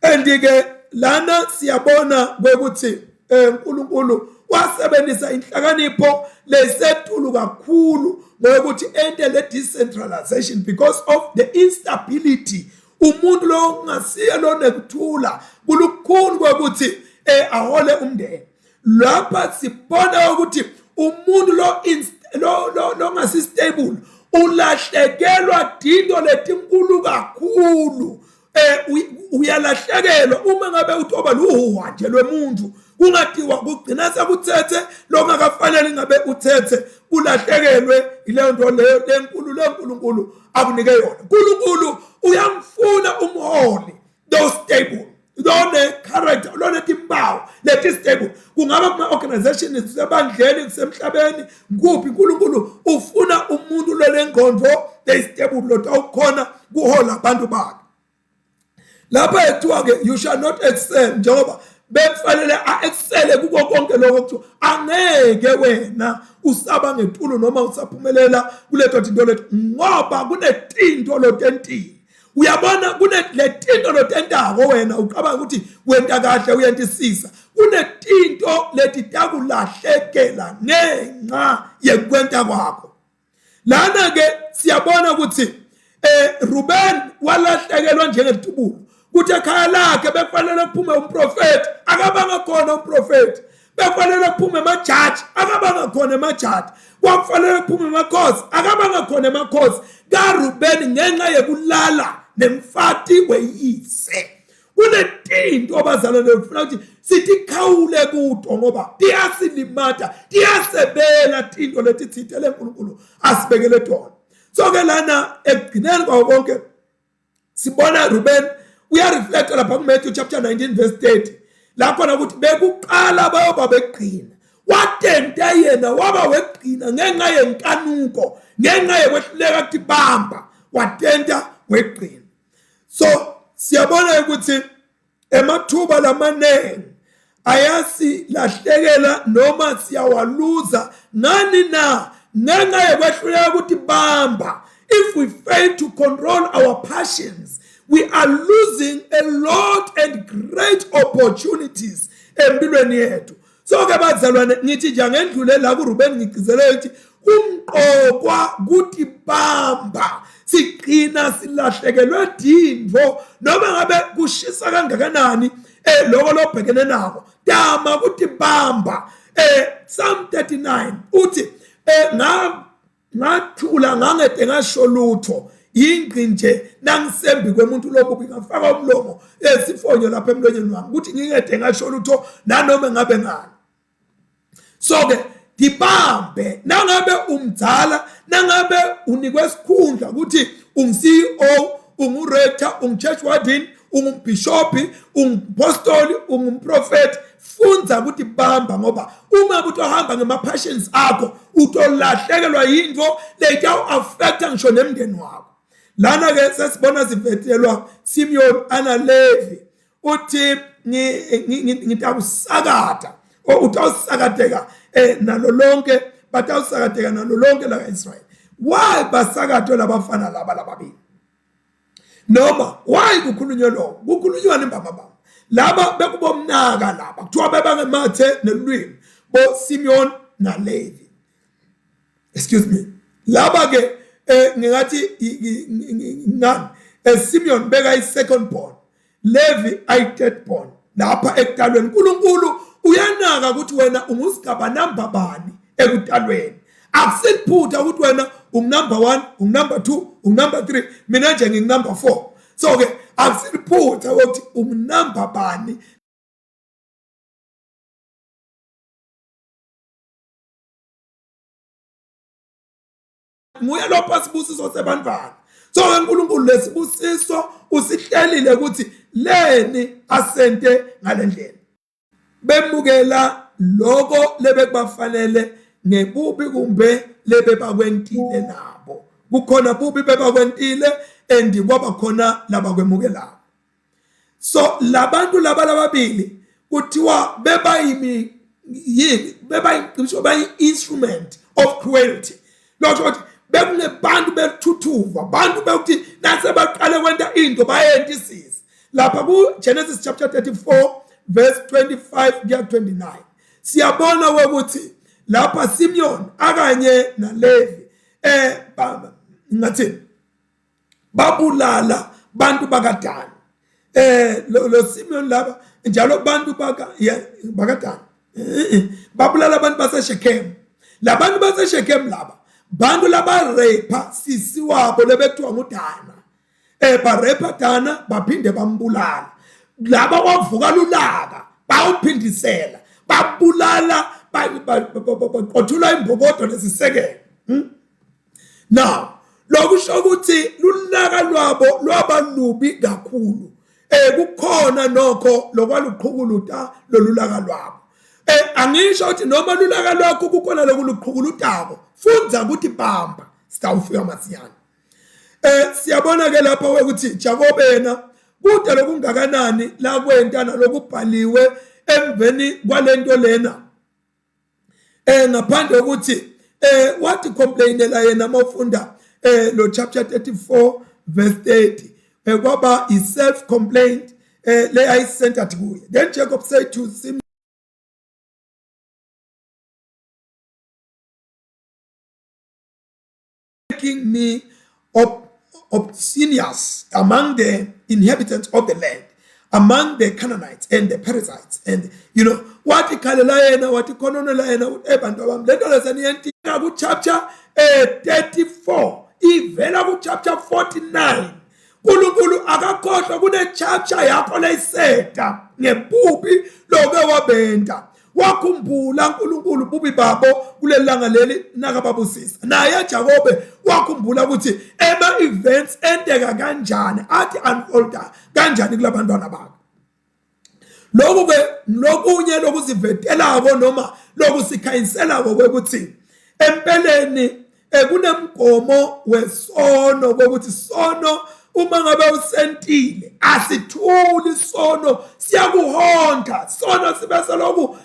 Andike lana siyabona ukuthi uNkulunkulu wasebenzisa inhlakanipho lesetulu kakhulu ngokuthi ente le decentralization because of the instability. Umuntu lo ungasiya lo nekuthula kulukhulu ukuthi ahole umndeni. Lapha sibona ukuthi umuntu lo ngasi stable ulahlekelwa dinto letinkulu kakhulu. Uyalahlekelwa uma ngabe uthoba luhuwa nje lwemuntu kungathiwa kugcina sekuthethe lokungakafanele ngabe uthethe ulahlekelwe ile nto leyo lenkulu akunike yona. uNkulunkulu uyamfuna umholi lo stable, lone character, lone timbawu leti stable. Kungaba kuma organization sebandleni kusemhlabeni kuphi, uNkulunkulu ufuna umuntu lolengqondo le stable lot awukhona kuhola abantu bakhe. Lapha ethiwa ke you shall not excel njengoba bekufanele excel kuko konke lokho kuthiwa angeke wena usaba ngetulo noma usaphumelela kuleto into lethu ngoba kunetinto lotentile. Uyabona kunetinto lotentako wena uqabanga ukuthi wenta kahle uyentisisa, kunetinto leti takulahlekela ngenxa yekwenta kwakho. Lana ke siyabona ukuthi Ruben walahlekelwa njengetubulo kuthi ekhaya lakhe bekufanele kuphume umprofeti akabanga khona umprofeti, bekufanele kuphume amajaji akabanga khona amajaji, kwakufanele kuphume amakhosi akabanga khona amakhosi. kaRuben ngenxa yekulala nemfati weyise kunetinto abazalwane befuna ukuthi sithi-khawule kuto ngoba tiyasilimata tiyasebela tinto letithithele uNkulunkulu asibekele tona. So ke lana ekugcineni kwawo konke sibona Ruben uyareflecta lapha kuMatthew chapter 19 verse 30 la khona ukuthi bekuqala bayoba beqina, watenta yena waba weqina ngenxa yenkanuko, ngenxa yekwehluleka kuthi bamba watenta weqina. So siyabona ukuthi emathuba lamanengi ayasilahlekela noma siyawaluza ngani na ngenxa yekwehluleka ukuthi bamba. If we fail to control our passions, we are losing a lot and great opportunities empilweni yethu. So ke bazalwane ngithi nje ngendlule la kuRuben ngigcizelele ukuthi kumqokwa kuthi bamba, siqina silahlekelwe dindvo noma ngabe kushisa kangakanani lokho lobhekene nako dama kuthi bamba. Psalm 39 uthi ngathula ngangede ngasho lutho, yingqi nje nangisembi kwemuntu lobubi ngafaka umlomo esifonyo lapha emlonyeni wami ukuthi ngingede ngasho lutho nanoma ngabe ngani. So ke dibambe nangabe umdzala nangabe unikwe isikhundla ukuthi ungu-CEO, ungu-rector, ungu-church warden, ungumbishopi, ungupostoli, ungumprofeti, funza ukuthi bamba ngoba uma ukuthi uhamba ngema-passions akho utolahlekelwa yinto leyitawuaffecta ngisho nemndeni wakho. Lana-ke sesibona sivethelwa Simeon Levi uthi ngitawusakata utawusakateka nalo lonke batawusakateka nalo lonke laka-Israyeli. Why basakatwe labafana laba lababili? Noma why kukhulunywa lokho? Kukhulunywa nimbambamba laba bekubomnaka laba kuthiwa bebangemathe nelwimi bo Simeon Levi. Excuse me. Laba ke ngingathi ngani Simeon beka i-second born, Levi i-third born. Lapha ekutalweni uNkulunkulu uyanaka ukuthi wena ungusigaba number bani ekutalweni. Akusiphutha ukuthi wena number 1, number 2, number 3, mina nje number 4. So ke akusiphutha ukuthi number bani. Nguye lo phasibusiso sebantwana. So uNkulunkulu lesibusiso usihlelile ukuthi leni asente ngalendlela. Bemukela lokho lebekubafanele ngebubi kumbe lebebakwentile nabo. Kukhona bubi bebakwentile and kwaba khona labakwemukelayo. So labantu laba lababili kuthiwa instrument of cruelty. Lokho bekunebantu bethuthuva, abantu bekuthi nase baqale kwenta into bayentisiza. Lapha ku Genesis chapter 34 verse 25 kuya 29 siyabona ukuthi lapha Simeon akanye naLevi ngathi babulala bantu bakaDani. Lo Simeon laba njalo bantu bakaDani babulala abantu baseShekhem. Labantu baseShekhem laba bantu laba rape sisi wabo lebekuthiwa nguDana. Barepa Dana baphinde bambulala. Laba wavuka lulaka bawuphindisela babulala baqothula imbokodo lesisekelo. Now lokusho ukuthi lulaka lwabo lwabalubi kakhulu. Kukhona nokho lokwaluqhukuluta lolulaka lwabo. Angisho ukuthi noma lulaka lwakho kukhona lokuluqhukulutako funza ukuthi bamba sitawufika masiyana. Siyabona ke lapha ukuthi Jakobe yena kude lokungakanani la kwenta nalokubhaliwe emveni kwalento lena. Ngaphandle ukuthi wathi complainela yena mawufunda lo chapter 34 verse 30 kwaba is self complaint le ayicentered kuye. Then Jacob said to Simeon, making me obscenious among the inhabitants of the land, among the Canaanites and the Perizzites, and what Kalalayana, what Konolayana, Ebantabam, let us enter chapter 34, even chapter 49. Kulukulu akakhohlwa kune chapter yakho leyiseta ngebubi loke wabenta wakhumbula uNkulunkulu bubi babo kulelanga leli nakababusisa. Naye Jakobe wakhumbula ukuthi ema events endeka kanjani athi unfolda kanjani kulabantwana bakhe. Lokho ke lokunye lokuzivetelako noma lokusikhanyisela ukuthi empeleni kunemgomo wesono ukuthi sono uma ngabe usentile asithuli sono siyakuhonda sono sibese lokhu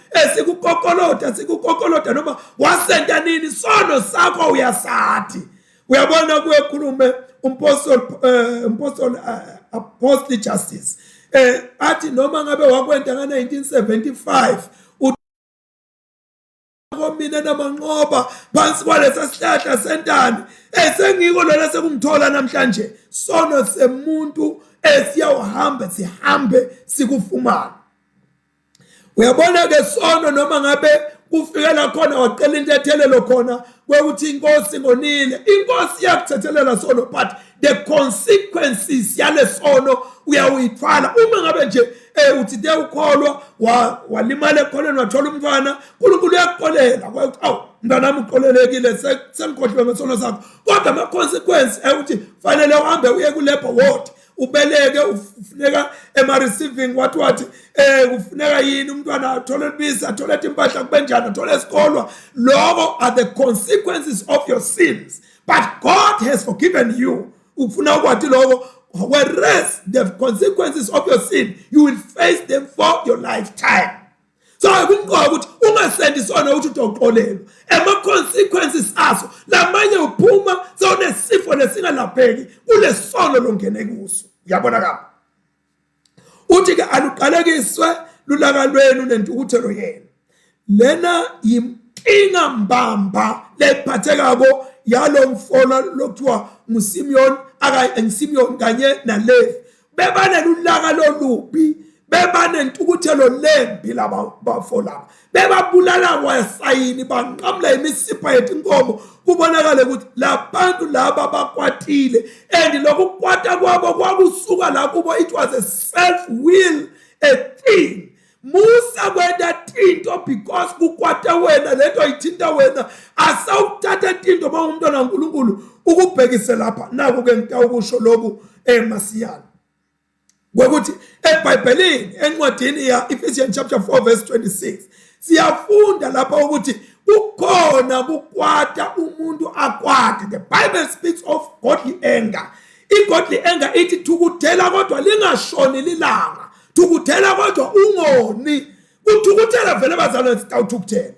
sikukokoloda noma wasenta nini sono sakho uyasathi. Uyabona kuyekhulume Apostle Justice athi noma ngabe wakwenta nga-1975 mina namanqoba phansi kwalesa sihlahla sentani sengiko lona sekungithola namhlanje sono semuntu esiyawuhamba sihambe sikufumana. Uyabona ke sono noma ngabe kufikela khona waqela into ethelelo khona kwekuthi inkosi ngonile inkosi iyakuthethelela sono but the consequences yale sono uyawuyithwala uma ngabe nje uthi de ukholwa walimala ekholweni wathola umntwana uNkulunkulu uyakuxolela ukuthi awu mntanami uxolelekile sengikhohlwe ngesono sakho kodwa ama consequence ukuthi fanele uhambe uye ku labor ward ubeleke ufuneka receiving what kufuneka yini umntwana athole ibisi athole impahla kube njani athole esikolwa lokho are the consequences of your sins but God has forgiven you ufuna ukwathi lokho whereas the consequences of your sin you will face them for your lifetime so kumqoka ukuthi ungasendi sona ukuthi utoxolelwa ama consequences aso lamanye uphuma sonesifo lesingalapheki kule sono longene kuso uyabona kapha uthi ke aluqalekiswe lulaka lwenu nentukuthelo yenu lena yinkinga mbamba lephathekako yalo mfolo lokuthiwa nguSimeon nguSimeon kanye naLevi bebane lulaka lolubi bebane ntukuthelo lembi laba bafola bebabulala wasayini banqamla imisipha yethi inkomo kubonakala ukuthi labantu laba bakwatile and lokukwata kwabo kwakusuka la kubo it was a self will a thing Musa kwenda tinto because kukwata wena lento ithinta wena asawuthatha tinto mawumntwana kaNkulunkulu ukubhekise lapha naku ke ngitawukusho lokhu emasiyana ngokuthi eBhayibhelini encwadini ya Ephesians chapter 4 verse 26 siyafunda lapha ukuthi kukhona kukwata umuntu akwate the Bible speaks of godly anger godly anger ithi thukuthela kodwa lingashoni lilanga thukuthela kodwa ungoni uthukuthela vele bazalwane sitawuthukuthela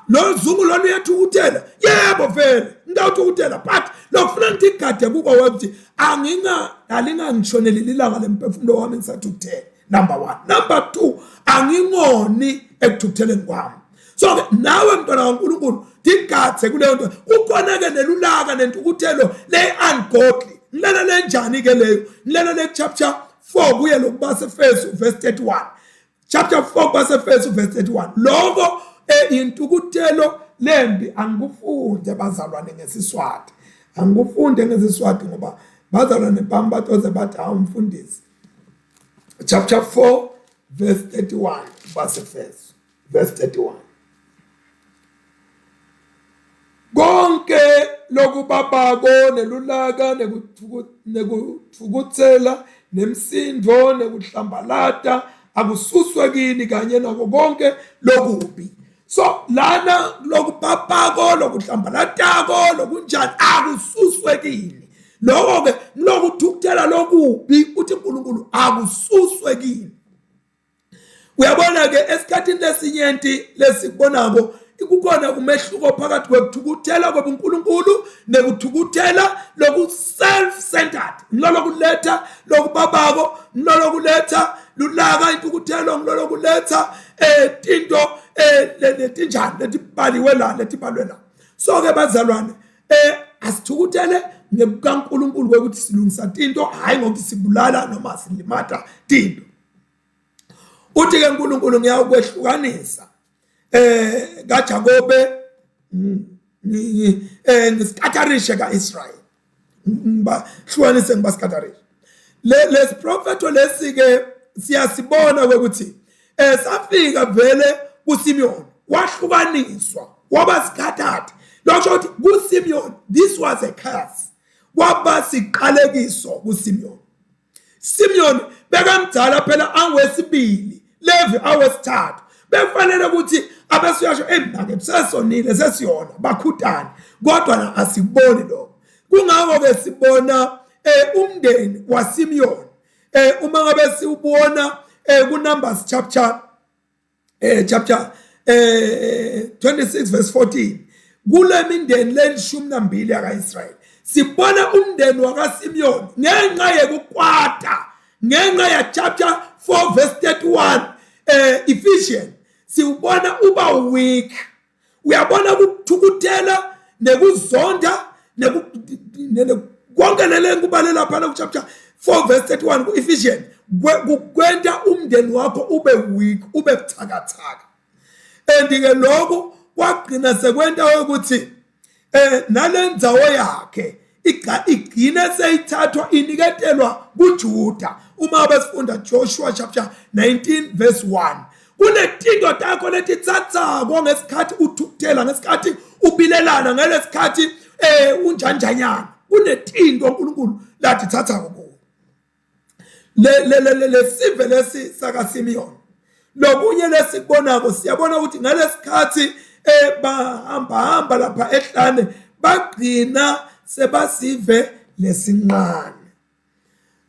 lo zungu lona uyathukuthela yebo vele ngitawuthukuthela but lokufuna ngithi igade kuba ukuthi alingangishoneleli ilanga lemphefumulo wami ngisathukuthela number 1 number 2 angingoni ekuthukutheleni kwami so nawe mntwana kaNkulunkulu digathe kuleyo nto ukhona ke nelulaka nentukuthelo le ungodly ngilana lenjani ke leyo ngilana le chapter 4 kuye lokubase Efesu verse 31 chapter 4 base Efesu verse 31 lokho intukuthelo lembi angikufunde bazalwane ngesiswati angikufunde ngesiswati ngoba bazalwane bami batoze bathi awumfundisi chapter 4 verse 31 base Efesu verse 31 konke lokubabako nelulaka nekuthukuthela nemsindo nekuhlambalata akususwe kini kanye nako konke lokubi so lana lokubabako lokuhlambalatako lokunjani akususwe kini lokho ke lokuthukuthela lokubi uthi uNkulunkulu akususwe kini uyabona ke esikhathini lesinyenti lesikubonako kukhona umehluko phakathi kwekuthukuthela kwebuNkulunkulu nekuthukuthela loku self centered ngilolo kuletha lokubabako ngilolo kuletha lulaka intukuthelo ngilolo kuletha tinto letinjani letibaliwe la letibalwe la so ke bazalwane asithukuthele ngekuNkulunkulu ukuthi silungisa tinto hayi ngokuthi sibulala noma silimata tinto uthi ke uNkulunkulu ngiyawukwehlukanisa kaJakobe ngisikatharishe kaIsrael hlukanise ngibasikatharishe les prophet lesike siyasibona ukuthi safika vele kuSimeon wahlukaniswa wabasikhathathi lokho ukuthi kuSimeon this was a curse wabasiqalekiso kuSimeon Simeon bekamdala phela angwesibili Levi awesithathu befanele ukuthi abesiyasho emnake sesonile sesiyona bakhutana kodwa asiboni lokho kungako ke sibona umndeni waSimeon uma ngabe siubona ku Numbers chapter 26 verse 14 kule mindeni le12 yakaIsrael sibona umndeni wakaSimeon ngenxa yekukwata ngenxa ya chapter 4 verse 31 Ephesians siubona uba weak uyabona ukuthukuthela nekuzonda konke lele kubalela lapha ku chapter 4 verse 31 ku Ephesians kwenta umndeni wakho ube weak ube buthakathaka and ke lokho kwagcina sekwenta ukuthi nalendzawo yakhe igcine seyithathwa iniketelwa kuJuda. Uma besifunda Joshua chapter 19 verse 1, kunetinto takho letitsatsako ngesikhathi uthukuthela, ngesikhathi ubilelana, ngalesikhathi unjanjanyana, kunetinto uNkulunkulu latitsatsako kuwo. Le sive lesi saka Simeon lokunye lesikubonako, siyabona ukuthi ngalesikhathi bahamba lapha ehlane bagcina sebasive lesinqane,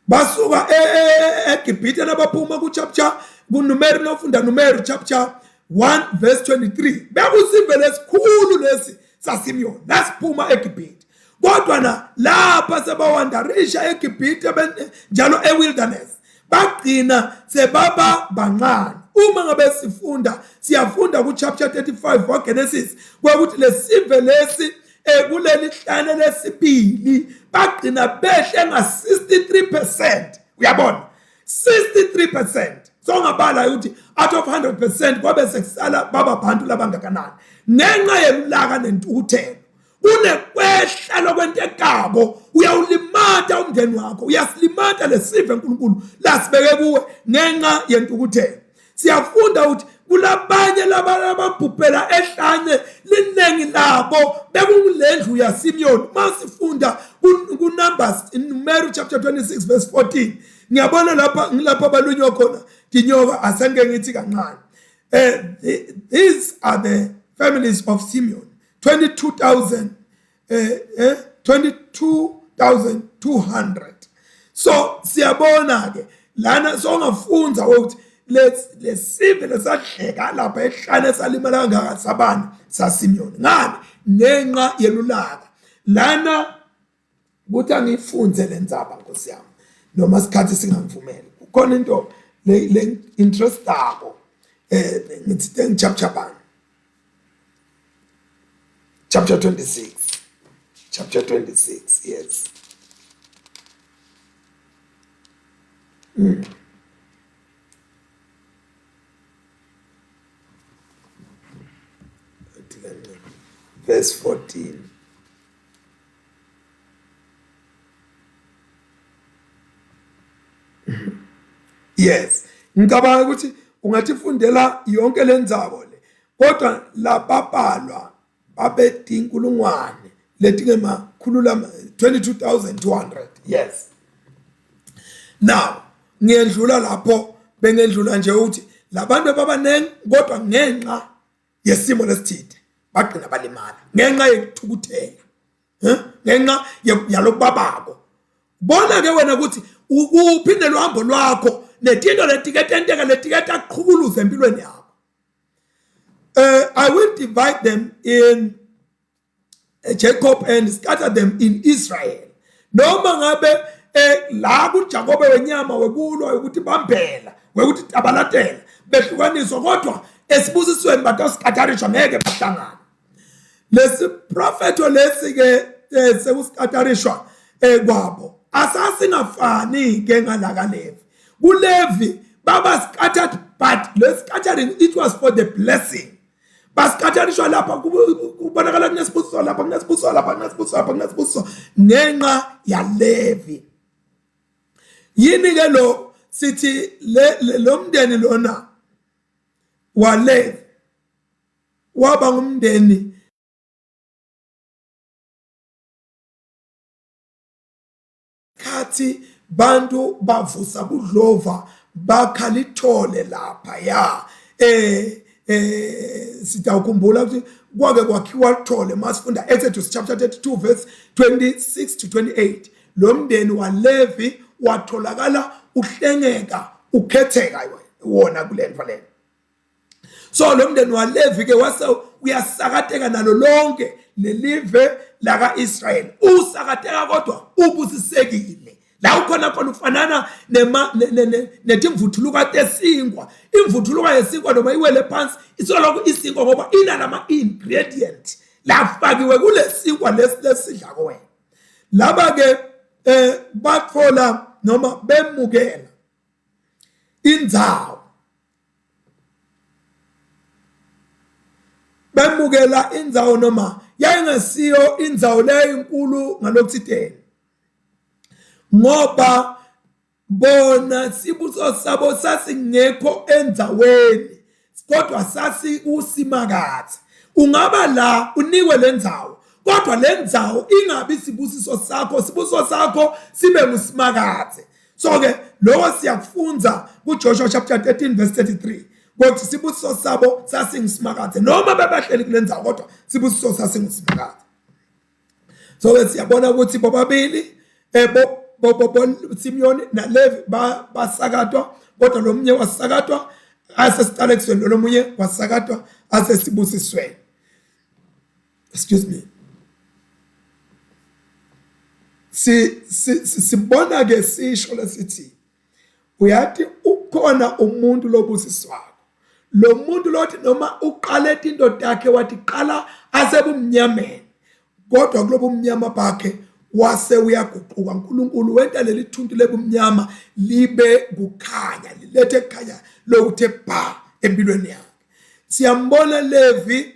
basuka eGibhithe nabaphuma kuNumeri, nofunda Numeri chapter 1 verse 23, bekusive lesikhulu lesi saSimeon nasiphuma eGibhithe. Kodwa na lapha sebawandarisha eGibhithe njalo ewilderness bagcina sebaba bancane. Uma ngabe siyafunda kuchapter 35 waGenesis ukuthi lesive lesi kuleli hlane lesibili bagcina behle nga-63%. Uyabona, 63%. So ngabala ukuthi out of 100% kwabe sekusala baba bantu labangakanani ngenxa yelulaka nentukuthelo. Kunekwehla lokwentekabo, uyawulimata umndeni wakho, uyasilimata lesive uNkulunkulu lasibeke kuwe ngenxa yentukuthelo. Siyafunda ukuthi kulabanye lababhubhela ehlane linengi labo bekulendlu yaSimeon. Masifunda kuNumbers in Numeri chapter 26 verse 14, ngiyabona lapha abalunywa khona dinyoka, asenge ngithi kancane. These are the families of Simeon, 22,200. So siyabona ke lana songafunza ukuthi lesive lesadleka lapha ehlane salimala kangaka sabani saSimeon. Ngani? Ngenxa yelulaka. Lana kuthi angifunze lendzaba Nkosi yami noma isikhathi singangivumeli. Kukhona into le interestabo ngithi chapter 1, chapter 26, yes. Verse 14. Yes, ngicabanga ukuthi ungatifundela yonke lendzabo le, kodwa lababhalwa babedinkulungwane letingemakhulu 22,200. Yes. Now ngiyendlula lapho, bengendlula nje ukuthi labantu babanengi kodwa ngenxa yesimo lesithithe bagcina balimala ngenxa yekuthukuthela, ngenxa yalokubabako. Bona ke wena ukuthi uphinde lohambo lwakho netinto letiketenteka letiketa qhubuluza empilweni yakho. I will divide them in Jacob and scatter them in Israel. Noma ngabe la kuJakobe wenyama wekulwa ukuthi bambela wekuthi tabalatela behlukaniswa, kodwa esibusisweni batosikatarishwa ngeke bahlangana. Lesi prophet lesi ke sekuskatarishwa kwabo asasingafani ke ngalaka Levi. KuLevi baba scattered, but the scattering it was for the blessing. Baskatarishwa lapha kubonakala kunesibuso lapha kunesibuso lapha kunesibuso ngenxa ya Levi. Yini ke lo sithi lo mndeni lona wa Levi waba ngumndeni kathi bantu bavusa kudlova bakhalithole lapha ya sitawukhumbula ukuthi kwake kwakhiwa uthole masifunda Exodus chapter 32 verse 26 to 28. Lo mndeni wa Levi watholakala uhlengeka ukhetheka wona kulento le. So lo mndeni wa Levi ke wase uyasakateka nalo lonke lelive laka Israel. Usakateka kodwa ubusisekile. La ukhona khona ufanana netimvuthuluka tesingwa. Imvuthuluka yesinkwa noma iwele phansi isoloko isinkwa ngoba inalama ingredient lafakiwe kulesinkwa lesidla kwena. Laba ke bathola noma bemukela indzawo bemukela indzawo noma yayingesiyo indzawo leyo inkulu ngalokuthideni ngoba bona sibuso sabo sasingekho endzaweni kodwa sasi usimakathe ungaba la unikwe lendzawo kodwa lendzawo ingabi sibusiso sakho sibe ngusimakathe so ke lokho siyakufunza kuJoshua chapter 13 verse 33 ukuthi sibusiso sabo sasingusimakathe noma bebahleli kulendzawo kodwa sibusiso sasingusimakathe so ke siyabona ukuthi bobabili Simeon na Levi basakatwa kodwa lo munye wasakatwa asesiqalekisweni lo munye wasakatwa asesibusisweni excuse me sibona ke sisho lesithi uyathi ukhona umuntu lobusiswako lo muntu lothi noma uqale into yakhe wathi qala asebumnyameni kodwa kulobo umnyama bakhe wase uyaguquka uNkulunkulu wenta leli thuntu lebumnyama libe kukhanya lilethe ekhaya lokuthe ba empilweni yakhe siyambona Levi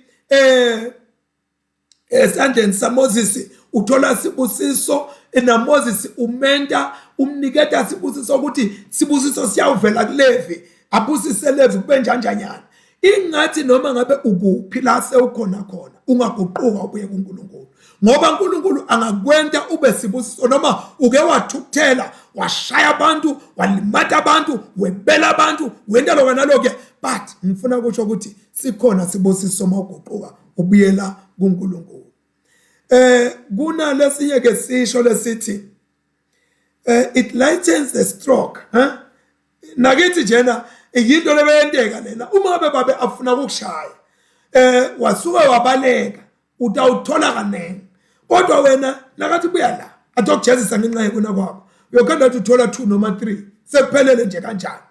esandleni saMoses uthola sibusiso na Moses umenta umniketa sibusiso ukuthi sibusiso siyawuvela kuLevi abusise Levi kube njanjanyana ingathi noma ngabe ukuphila sewukhona khona ungaguquka ubuye kuNkulunkulu ngoba uNkulunkulu angakwenta ube sibusiso noma uke wathukuthela washaya abantu walimata abantu webela abantu wenda lokho nalokho but ngifuna ukusho ukuthi sikhona sibusiso mawuguquka ubuyela kuNkulunkulu kuna lesinye ke sisho lesithi it lightens the stroke nakithi jena yinto lebeyenteka lena uma ngabe babe afuna ukukushaya wasuka wabaleka utawuthola kanene kodwa wena nakathi buya la atokujezisa ngenxa yekona kwakho uyokhanda uthola 2 noma 3 sekuphelele nje kanjani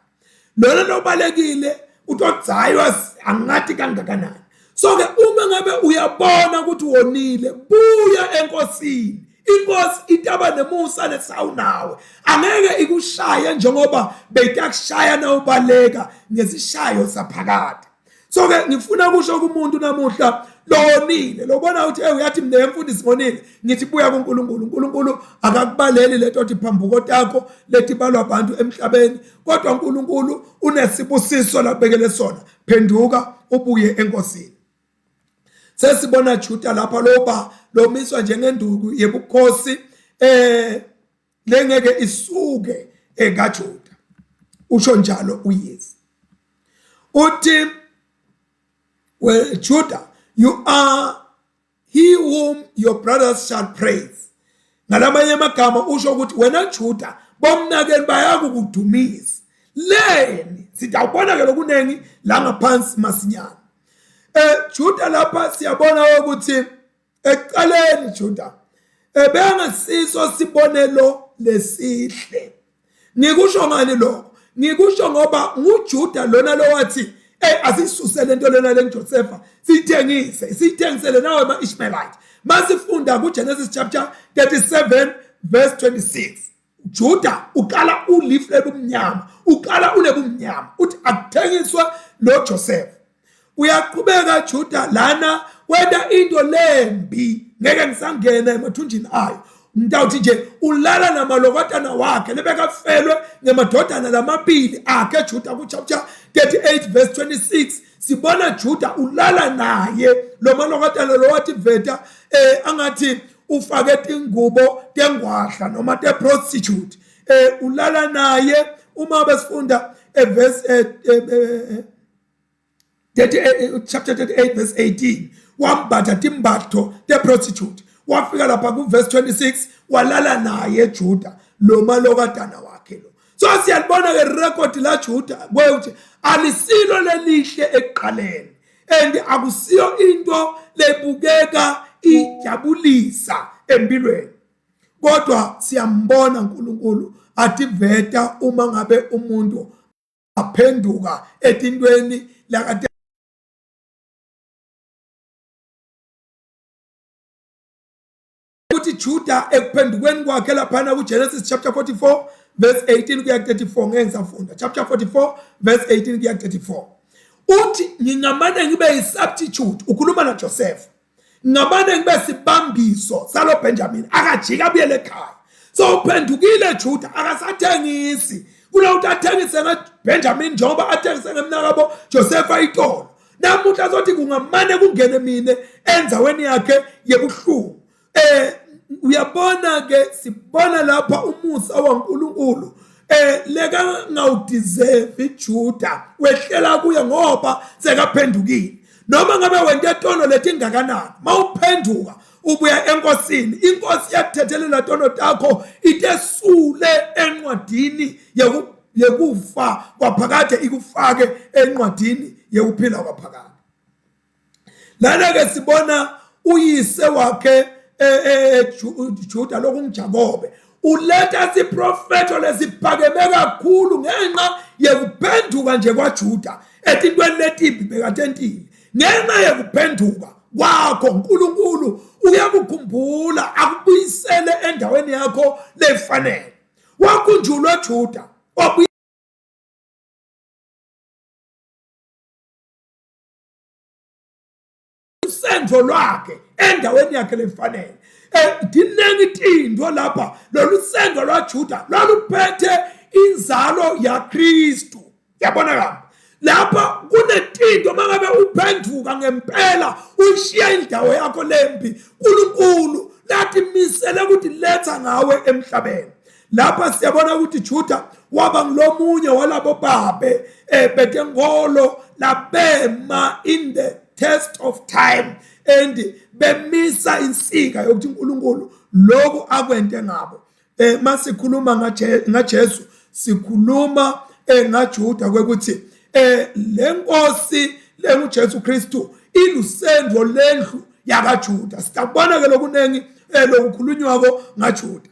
lona lobalekile utodzaywa angathi kangakanani so ke uma ngabe uyabona ukuthi wonile buya enkosini inkosi itaba nemusa nesawunawe angeke ikushaya njengoba beyitakushaya na ubaleka ngesishayo saphakade so ke ngifuna ukusho kumuntu namuhla lonile lobona ukuthi uyathi mina emfundisi ngonile ngithi buya kuNkulunkulu uNkulunkulu akakubaleli leto othi phambuko takho lethi balwa abantu emhlabeni kodwa uNkulunkulu unesibusiso labekele sona phenduka ubuye enkosini sesibona Juda lapha loba lomiswa njengenduku yebukhosi lengeke isuke kaJuda usho njalo uYesu uthi well Judah you are he whom your brothers shall praise ngalamanye amagama usho ukuthi wena Judah bomnakeni bayakukudumisa leni sitawubona ke lokunengi la ngaphansi masinyana Judah lapha siyabona ukuthi eqaleni Judah bengasiso sibonelo lesihle ngikusho ngani lokho ngikusho ngoba nguJudah lona lo wathi asisusele into lena lenJosepha siyithengisele nawe ama-Ishmaelite masifunda kuGenesis chapter 37 verse 26 Judah uqala ulifu lebumnyama uqala unebumnyama uthi akuthengiswe lo Joseph uyaqhubeka Judah lana wenda into lembi ngeke ngisangena emathunjini ayo ngitawuthi nje ulala namalokotana wakhe lebekafelwe ngemadodana lamabili akhe Judah kuchapter 38 verse 26 sibona Judah ulala naye lo malokotana lo wathi veta angathi ufake ingubo tengwahla noma te prostitute ulala naye uma besifunda verse chapter 38 verse 18 wambatha timbatho te prostitute wafika lapha ku verse 26 walala naye Judah lo malokatana wakhe lo so siyabona ke record la Judah ukuthi alisilo lelihle eqaleni and akusiyo into lebukeka ijabulisa empilweni kodwa siyambona uNkulunkulu athi veta uma ngabe umuntu aphenduka etintweni la ukuthi Judah ekuphendukweni kwakhe lapha ku Genesis chapter 44 verse 18 kuya 34 ngeke ngisafunda chapter 44 verse 18 kuya 34 uthi ngingamane ngibe yisubstitute ukhuluma na Joseph ngabane ngibe sibambiso salo Benjamin akajika abuyele ekhaya so uphendukile Juda akasathengisi kula utathengise ngaBenjamin njengoba athengise ngemnakabo Joseph ayitolo namuhla azothi kungamane kungene mina enzaweni yakhe yebuhlungu uyabona ke sibona lapha umusa waNkulunkulu leka ngawudeserve iJuda wehlela kuye ngoba sekaphendukile noma ngabe wente tono lethi ngakanani mawuphenduka ubuya enkosini inkosi yakuthethelela tono takho itesule encwadini yekufa kwaphakade ikufake encwadini yekuphila kwaphakade lana ke sibona uyise wakhe Juda lokungiJakobe uletha siprofeto lesiphakeme kakhulu ngenxa yekuphenduka nje kwaJuda etintweni letimbi bekatentile ngenxa yekuphenduka kwakho uNkulunkulu uyakukhumbula akubuyisele endaweni yakho lefanele wakunjulwa Juda usendo lwakhe endaweni yakhe lefanele dinengi tindo lapha lolu sendo lwaJuda loluphethe inzalo yaKristu yabona lapha lapha kunetindo mangabe uphenduka ngempela ushiya indawo yakho lempi uNkulunkulu lathi misele ukuthi letha ngawe emhlabeni lapha siyabona ukuthi Juda waba ngilomunye walabo babe betengolo labema in the test of time and bemisa insika yokuthi uNkulunkulu lokho akwente ngabo masikhuluma ngaJesu sikhuluma ngaJuda kwekuthi lenkosi lenguJesu Kristu ilusendo lendlu yakaJuda siyabona ke lokunengi lokukhulunywako ngaJuda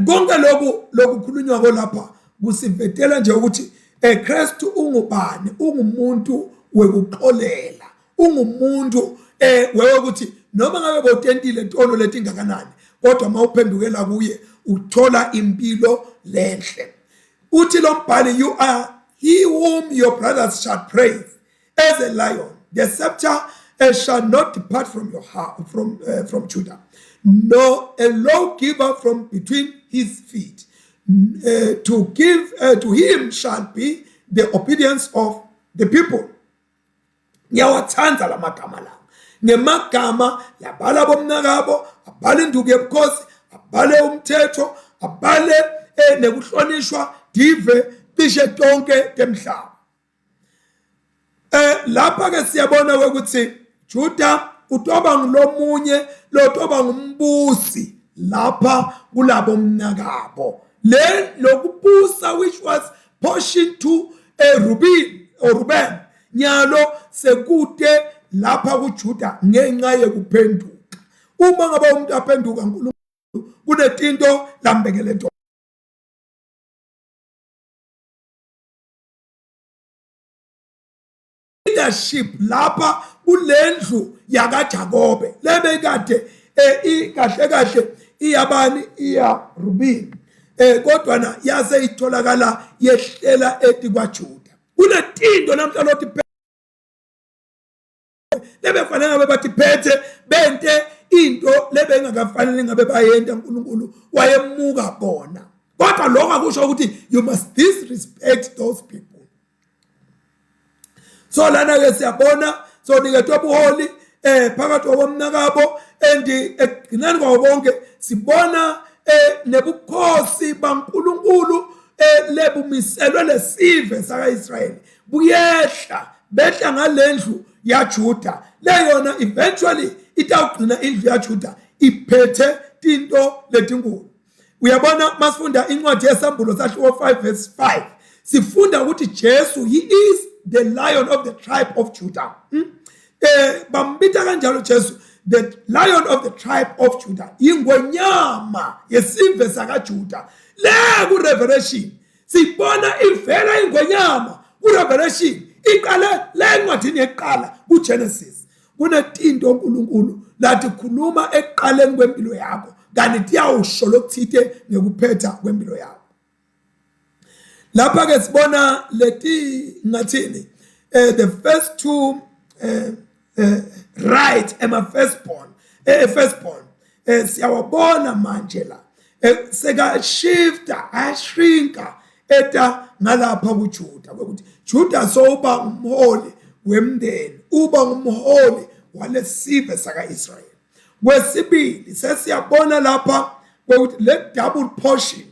konke lokukhulunywako lapha kusivetela nje ukuthi Kristu ungubani ungumuntu wekuxolela ungumuntu weyokuthi noma ngabe botentile tono lethi ngakanani kodwa mawuphendukela kuye uthola impilo lenhle uthi lo mbhali you are he whom your brothers shall praise as a lion the scepter shall not depart from your heart from Judah nor a lawgiver from between his feet to give to him shall be the obedience of the people ngiyawathanda lamagama la ngemagama labala bomnakabo abale induku yebukhosi abale umthetho abale nekuhlonishwa dive cishe tonke temhlaba lapha ke siyabona ukuthi Juda utoba ngilomunye lotoba ngumbusi lapha kulabo mnakabo lokubusa which was portion to Reuben nyalo sekude lapha kuJuda ngenxa yekuphenduka uma ngaba umuntu aphenduka uNkulunkulu kunetinto lambekele into leadership lapha kulendlu yakaJakobe lebekade kahle iyabani iya Reuben kodwa na yase itholakala yehlela eti kwaJuda kunetindo namhlanje lothi lebefanele ngabe bathi phethe bente into lebengakafanele ngabe bayenda uNkulunkulu wayemuka bona kodwa lokho akusho ukuthi you must disrespect those people so lana ke siyabona so niketwe ubuholi phakathi kwabomnakabo and egcinani kwawo bonke sibona nebukhosi baNkulunkulu lebumiselwe lesive sakaIsrayeli buyehla behla ngalendlu yaJuda leyona eventually itawugcina indlu yaJuda iphethe into letinkulu uyabona masifunda incwadi yesambulo sahluko 5 verse 5 sifunda ukuthi Jesu he is the lion of the tribe of Judah bambita kanjalo Jesu the lion of the tribe of Judah ingonyama yesive sakaJuda le ku Revelation sibona ivela ingonyama ku Revelation iqala le ncwadini yeqala ku Genesis kunetinto uNkulunkulu lathi khuluma eqaleni kwempilo yakho kanti iyawusho lokuthithe ngekuphetha kwempilo yakho lapha ke sibona leti ngathini the first two right firstborn siyawabona manje la seka shifta ashrinka eta ngalapha kuJuda ukuthi Juda soba umholi wemndeni uba umholi walesive saka Israel. Kwesibili sesiyabona lapha ukuthi le double portion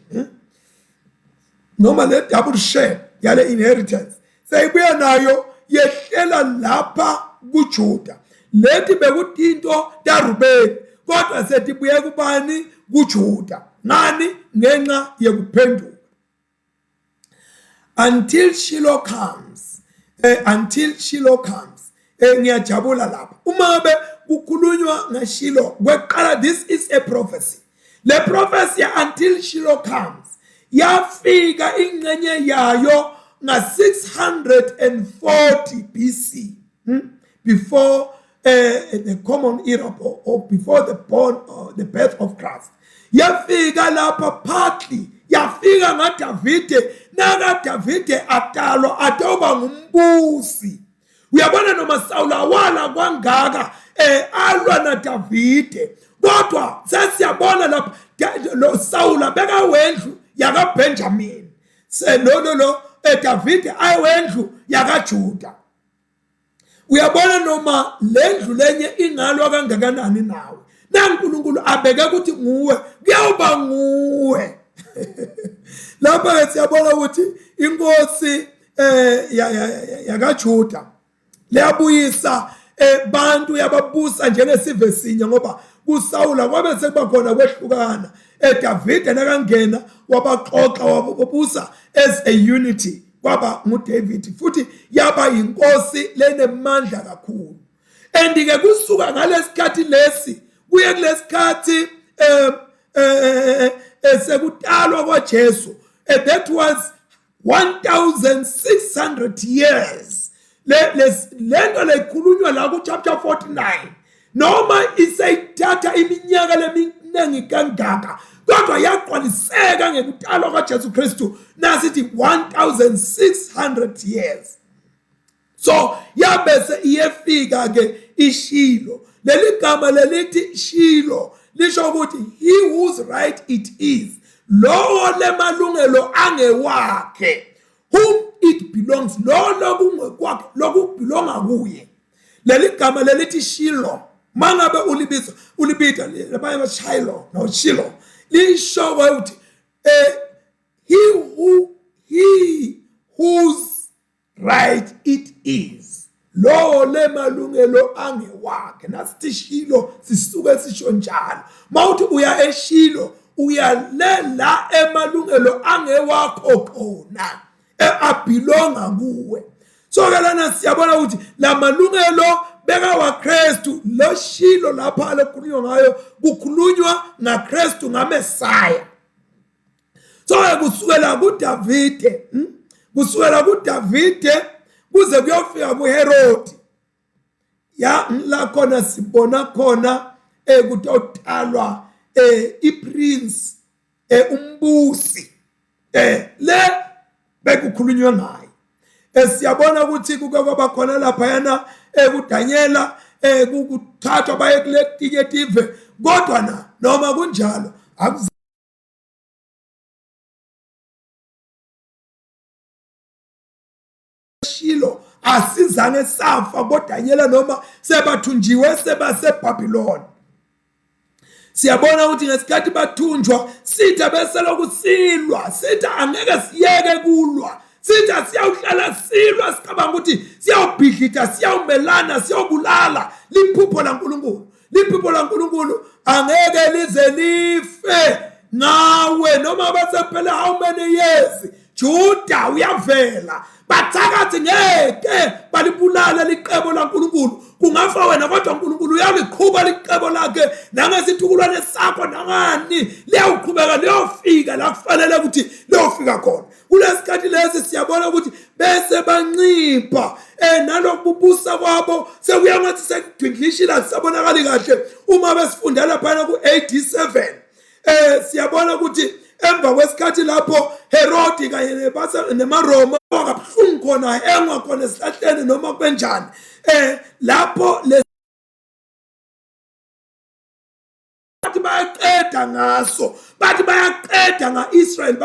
noma le double share yale inheritance seyibuya nayo yehlela lapha kuJuda. Lethi bekudinto daRubeni kodwa sethi buye kubani kuJuda. Nani ngenxa yekuphenduka. Until Shiloh comes ngiyajabula lapha uma be kukhulunywa ngeShiloh kweqala this is a prophecy. Le prophecy until Shiloh comes yafika ingcenye yayo nga 640 BC before the common era or before the birth of Christ. Yafika lapha partly yafika ngaDavide naka Davide atalwa atoba ngumbusi. Uyabona noma Saul awala kwangaka alwa na Davide kodwa sesiyabona lapha lo Saul abeka wendlu yaka Benjamin lo Davide ayewendlu yaka Juda. Uyabona noma lendlu lenye ingalwa kangakanani nawe naNkulunkulu abeke ukuthi nguwe kuyawuba nguwe. Lapha siyabona ukuthi inkosi yakaJuda leyabuyisa bantu yababusa njengesive sinye ngoba kuSawula kwabe sekuba khona kwehlukana. Davide nakangena wabaxoxa wabusa as a unity kwaba nguDavid futhi yaba inkosi lenemandla kakhulu. Andike kusuka ngalesikhathi lesi kuye kulesikhathi sekutalwa kwaJesu that was 1600 years. Lento lekhulunywa la ku chapter 49 noma isayithatha iminyaka leminingi kangaka kodwa yaqwaliseka ngekutalwa kwaJesu Kristu nasithi 1600 years. So yabese iyefika ke iShilo. Leli gama lelithi Shilo lisho ukuthi he whose right it is, lo lemalungelo angewakhe, whom it belongs, lo lokungekwakhe lokubelonga kuye. Leli gama lelithi Shilo mangabe ulibita labanye Shiloh no Shilo lisho ukuthi he whose right it is, lo lemalungelo angewakhe. Nasithi Shilo sisuke sisho njalo mawuthi uya eShilo uya la emalungelo angewakho khona abelonga kuwe. So ke lana siyabona ukuthi la malungelo beka waKristu lo Shilo lapha lekhulunywa ngayo kukhulunywa ngaKristu ngaMesaya. So kusukela kuDavide kuze kuyofika kuHerodi ya la khona sibona khona kutotalwa iPrince umbusi le bekukhulunywa ngayo. Siyabona ukuthi kuke kwaba khona lapha yana kuDaniela kukuthathwa baye kule tinyetive kodwa noma kunjalo Shilo asizange safa boDaniela noma sebathunjiwe sebaseBabylon. Siyabona ukuthi ngesikhathi bathunjwa sitha bese lokusilwa sitha angeke siyeke kulwa sitha siyawuhlala silwa sikabanga ukuthi siyawubhidlita siyawumelana siyobulala liphupho laNkulunkulu angeke lize life nawe noma basephela how many years Juda uyavela bathakathi ngeke balibulala liqebo laNkulunkulu kungafa wena kodwa uNkulunkulu uyaliqhuba liqebo lakhe nangesithukulwane sakho nangani liyaqhubeka liyofika la kufanele ukuthi liyofika khona. Kulesikhathi lesi siyabona ukuthi bese bancipha nalokubusa kwabo sekuya ngathi sekudwindlishila sabonakali kahle uma besifundela phana ku 87 siyabona ukuthi emva kwesikhathi lapho Herodi kanye nemaRoma kabuhlungu khona engwa khona esihlahleni noma kwenjani lapho bathi bayaqeda ngaso bathi bayaqeda ngaIsrael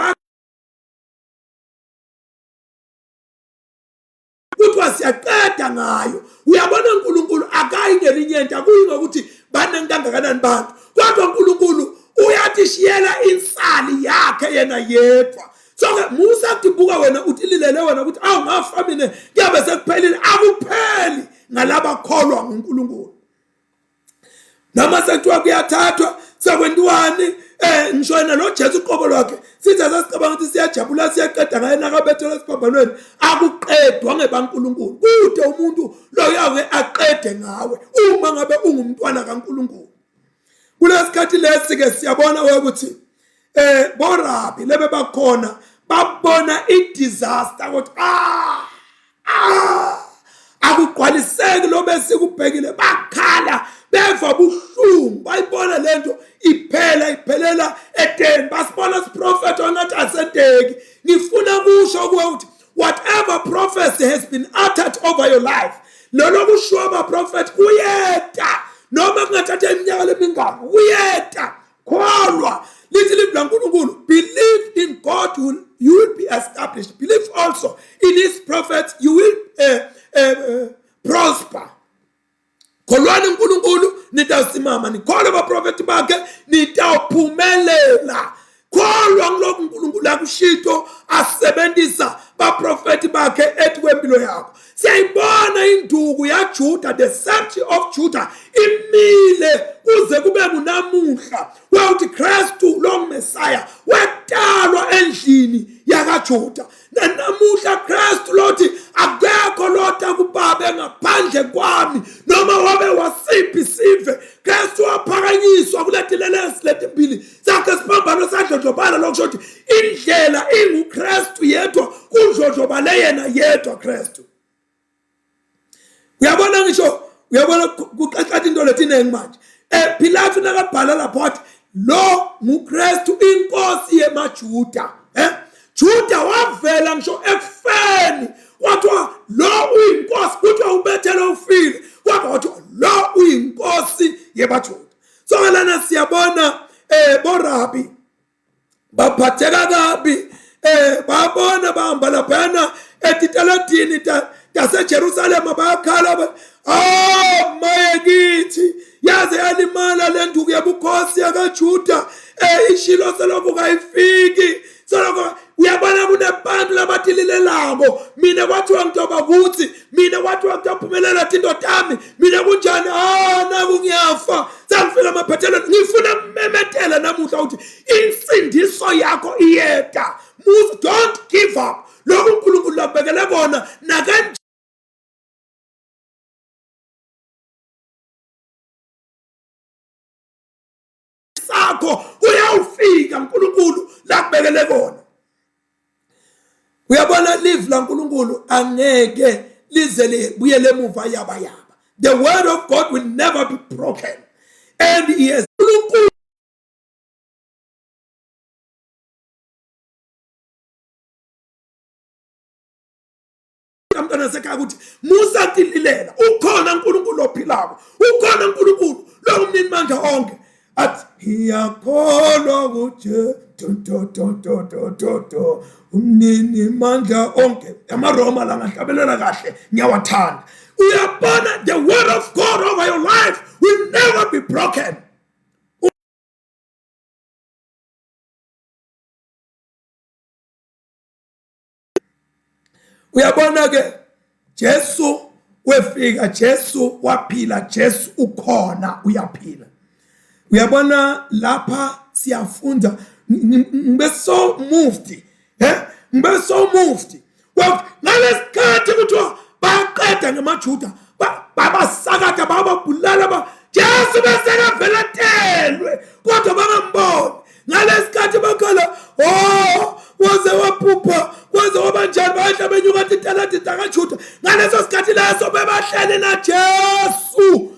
kuthiwa siyaqeda ngayo. Uyabona uNkulunkulu akayi ngelinye into akuyi ngokuthi banenkangakanani bantu kodwa uNkulunkulu uyatishiyela insali yakhe yena yedwa. So Musa kubuka wena uthi lilele wena ukuthi awungafa mina kuyabe sekuphelile akupheli ngalaba kholwa nguNkulunkulu. Noma sekuthiwa kuyathathwa sekwentiwani ngisho yena lo Jesu uqobo lwakhe sithi asicabanga ukuthi siyajabula siyaqeda ngaye nakabethela esiphambanweni akuqedwa ngebaNkulunkulu kude umuntu lo yake aqede ngawe uma ngabe ungumntwana kaNkulunkulu. Kulesikhathi lesi ke siyabona ukuthi borabi lebe bakhona babona idisaster ukuthi akugqwaliseki lo besikubhekile bakhala beva buhlungu bayibona lento iphelela eteni basibona siprofeti ongathi asenteki. Ngifuna kusho ukuthi whatever prophecy has been uttered over your life lolo kusho abaprofeti kuyeta noma kungathatha iminyaka lemingaka kuyeta kholwa lithi liblankulunkulu believe in God you will be established, believe also in his prophets you will prosper. Kholwani uNkulunkulu nitawusimama nikholwe abaprofeti bakhe nitawuphumelela. Kholwa kulokhu uNkulunkulu akushito asebenzisa baprofeti bakhe ethi kwempilo yakho. Siyayibona induku yaJuda, the scepter of Judah imile kuze kube kunamuhla ukuthi Kristu lo Messiah wetalwa endlini yakaJuda. Namuhla Kristu lothi akekho lotha kuBaba ngaphandle kwami noma wabe wasiphi sive. Kristu waphakanyiswa kuletilelesi letimbili sakhe siphambano sadlodlobala lokusho ukuthi indlela inguKristu yedwa kudlodlobale yena yedwa Kristu. Uyabona ngisho uyabona kuqaqatha into lethine manje Pilato nakabhala lapho wathi lo nguKristu inkosi yemaJuda. Juda wavela ngisho ekufeni wathiwa lo uyinkosi kuthiwa ubethele ufile kodwa wathiwa lo uyinkosi yemaJuda. So lana siyabona borabi baphatheka kabi babona bahamba laphana etitaladini taseJerusalem bayakhala maye kithi yaze yalimala lenduku yabukhosi yakaJuda ishilo selokhu kayifiki selokhu uyabona kunebantu labathililelako mina kwathiwa ngitoba kuthi mina kwathiwa ngitophumelela into tami mina kunjani naku ngiyafa sangifika amaphethelweni ngifuna ukumemetela namuhla ukuthi insindiso yakho iyeda. Don't give up. Lokhu uNkulunkulu labekele kona nakanje sakho uyawufika uNkulunkulu lakubekele kona. Uyabona live la uNkulunkulu angeke lize libuyele emuva yaba. The word of God will never be broken and he has uNkulunkulu amntwana sekhaya ukuthi Musa tililela ukhona uNkulunkulu ophilako ukhona uNkulunkulu lo umnini manje onke athi ngiyakholwa kuJesu umnini mandla onke amaRoma la ngahlabelela kahle ngiyawathanda. Uyabona the word of God over your life will never be broken. Uyabona ke Jesu wefika Jesu waphila Jesu ukhona uyaphila. Uyabona lapha siyafunda ngibe so moved ngibe so moved ngalesikhathi kuthiwa baqeda ngamaJuda babasakatha bababulala Jesu besekavela telwe kodwa bangamboni ngalesikhathi bakhala waze waphupha waze wabanjani bahla benyuka italadi zakaJuda ngaleso sikhathi leso bebahlele na Jesu